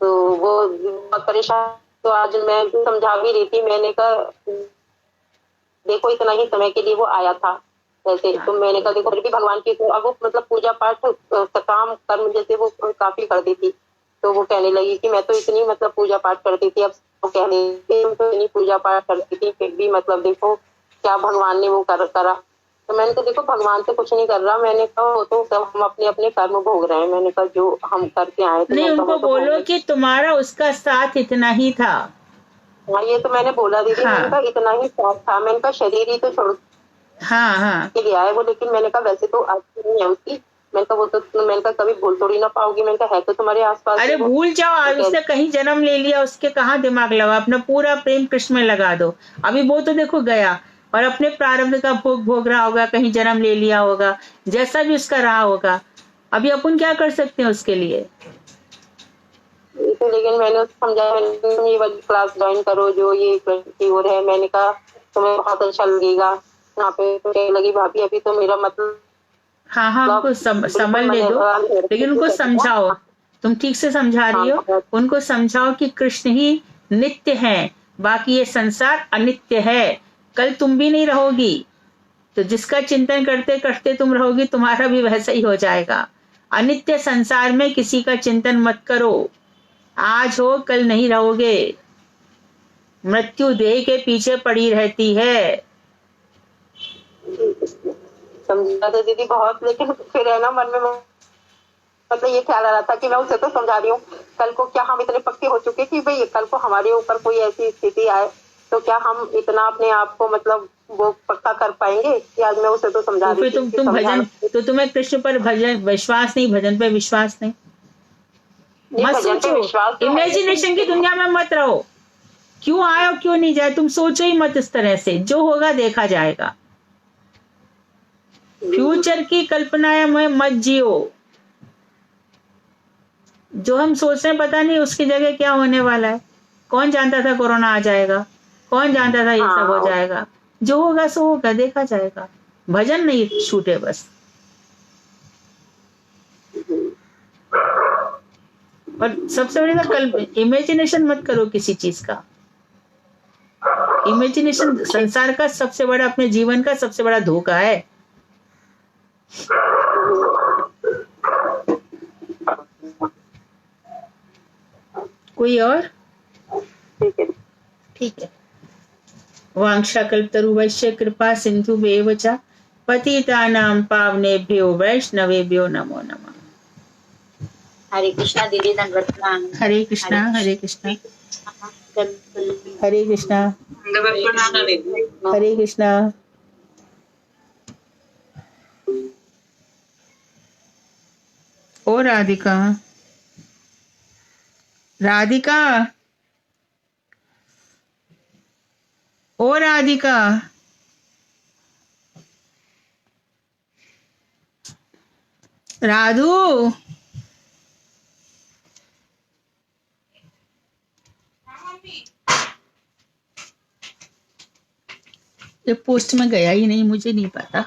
तो वो बहुत परेशान। तो आज मैं समझा भी रही थी, मैंने कहा देखो इतना ही समय के लिए वो आया था ऐसे। तो मैंने कहा देखो फिर भी भगवान की, अब वो मतलब पूजा पाठ काम कर्म जैसे वो काफी करती थी। तो वो कहने लगी कि मैं तो इतनी मतलब पूजा पाठ करती थी, अब वो कहने लगी तो इतनी पूजा पाठ करती थी फिर भी मतलब देखो क्या भगवान ने वो करा। तो मैंने कहा देखो भगवान तो कुछ नहीं कर रहा। मैंने कहा वो तो सब हम अपने अपने कर्म भोग रहे हैं। मैंने कहा जो हम करके आए थे। नहीं, उनको बोलो कि तुम्हारा उसका साथ इतना ही था। हाँ ये तो मैंने बोला दीदी। हाँ। मैंने कहा इतना ही साथ था। मैंने कहा शरीर ही तो छोड़ के गया है वो, लेकिन मैंने कहा वैसे तो अच्छी नहीं है उसकी। मैंने कहा वो तो मैंने कहा कभी भूल थोड़ी ना पाओगी। मैंने कहा है तो तुम्हारे आसपास। अरे भूल जाओ, उसने कहीं जन्म ले लिया, उसके कहाँ दिमाग लगा। अपना पूरा प्रेम कृष्ण में लगा दो। अभी वो तो देखो गया और अपने प्रारब्ध का भोग भोग रहा होगा, कहीं जन्म ले लिया होगा, जैसा भी उसका रहा होगा। अभी अपन क्या कर सकते हैं उसके लिए। लेकिन मैंने उसको समझाया, ये वाली क्लास ज्वाइन करो जो ये की ओर है। मैंने कहा तुम्हें बहुत अच्छा लगेगा यहाँ पे। तो कहने लगी भाभी अभी तो मेरा मतलब। हाँ उनको समझने दो, लेकिन उनको समझाओ। तुम ठीक से समझा रही हो। उनको समझाओ कि कृष्ण ही नित्य है, बाकी ये संसार अनित्य है। कल तुम भी नहीं रहोगी, तो जिसका चिंतन करते करते तुम रहोगी तुम्हारा भी वैसा ही हो जाएगा। अनित्य संसार में किसी का चिंतन मत करो। आज हो कल नहीं रहोगे। मृत्यु देह के पीछे पड़ी रहती है। समझा तो दीदी बहुत, लेकिन फिर है ना मन में मतलब ये ख्याल आ रहा था कि मैं उसे तो समझा रही हूँ, कल को क्या हम इतने पक्के हो चुके कि भाई कल को हमारे ऊपर कोई ऐसी स्थिति आए तो क्या हम इतना अपने आप को मतलब वो पक्का कर पाएंगे कि आज मैं उसे तो समझा रही थी। तुम भजन, तो तुम्हें कृष्ण पर भजन विश्वास नहीं, भजन पे विश्वास नहीं। मत सोचो, इमेजिनेशन की दुनिया में मत रहो। क्यों आए और क्यों नहीं जाए तुम सोचो ही मत इस तरह से। जो होगा देखा जाएगा। फ्यूचर की कल्पनाएं में मत जियो। जो हम सोच रहे हैं पता नहीं उसकी जगह क्या होने वाला है। कौन जानता था कोरोना आ जाएगा, कौन जानता था ये सब हो जाएगा। जो होगा सो होगा, देखा जाएगा। भजन नहीं छूटे बस। और सबसे बड़ी बात, इमेजिनेशन मत करो किसी चीज का। इमेजिनेशन संसार का सबसे बड़ा, अपने जीवन का सबसे बड़ा धोखा है। कोई और? ठीक है। वांछाकल्पतरुभ्यश्च कृपा सिन्धुभ्येव च पतितानां पावनेभ्यो वैष्णवेभ्यो नमो नमः। हरे कृष्णा दीदी, दंडवत प्रणाम। हरे कृष्णा, हरे कृष्णा, हरे कृष्णा, हरे कृष्णा। ओ राधिका, राधिका, ओ राधिका, राधू। ये पोस्ट में गया ही नहीं, मुझे नहीं पता।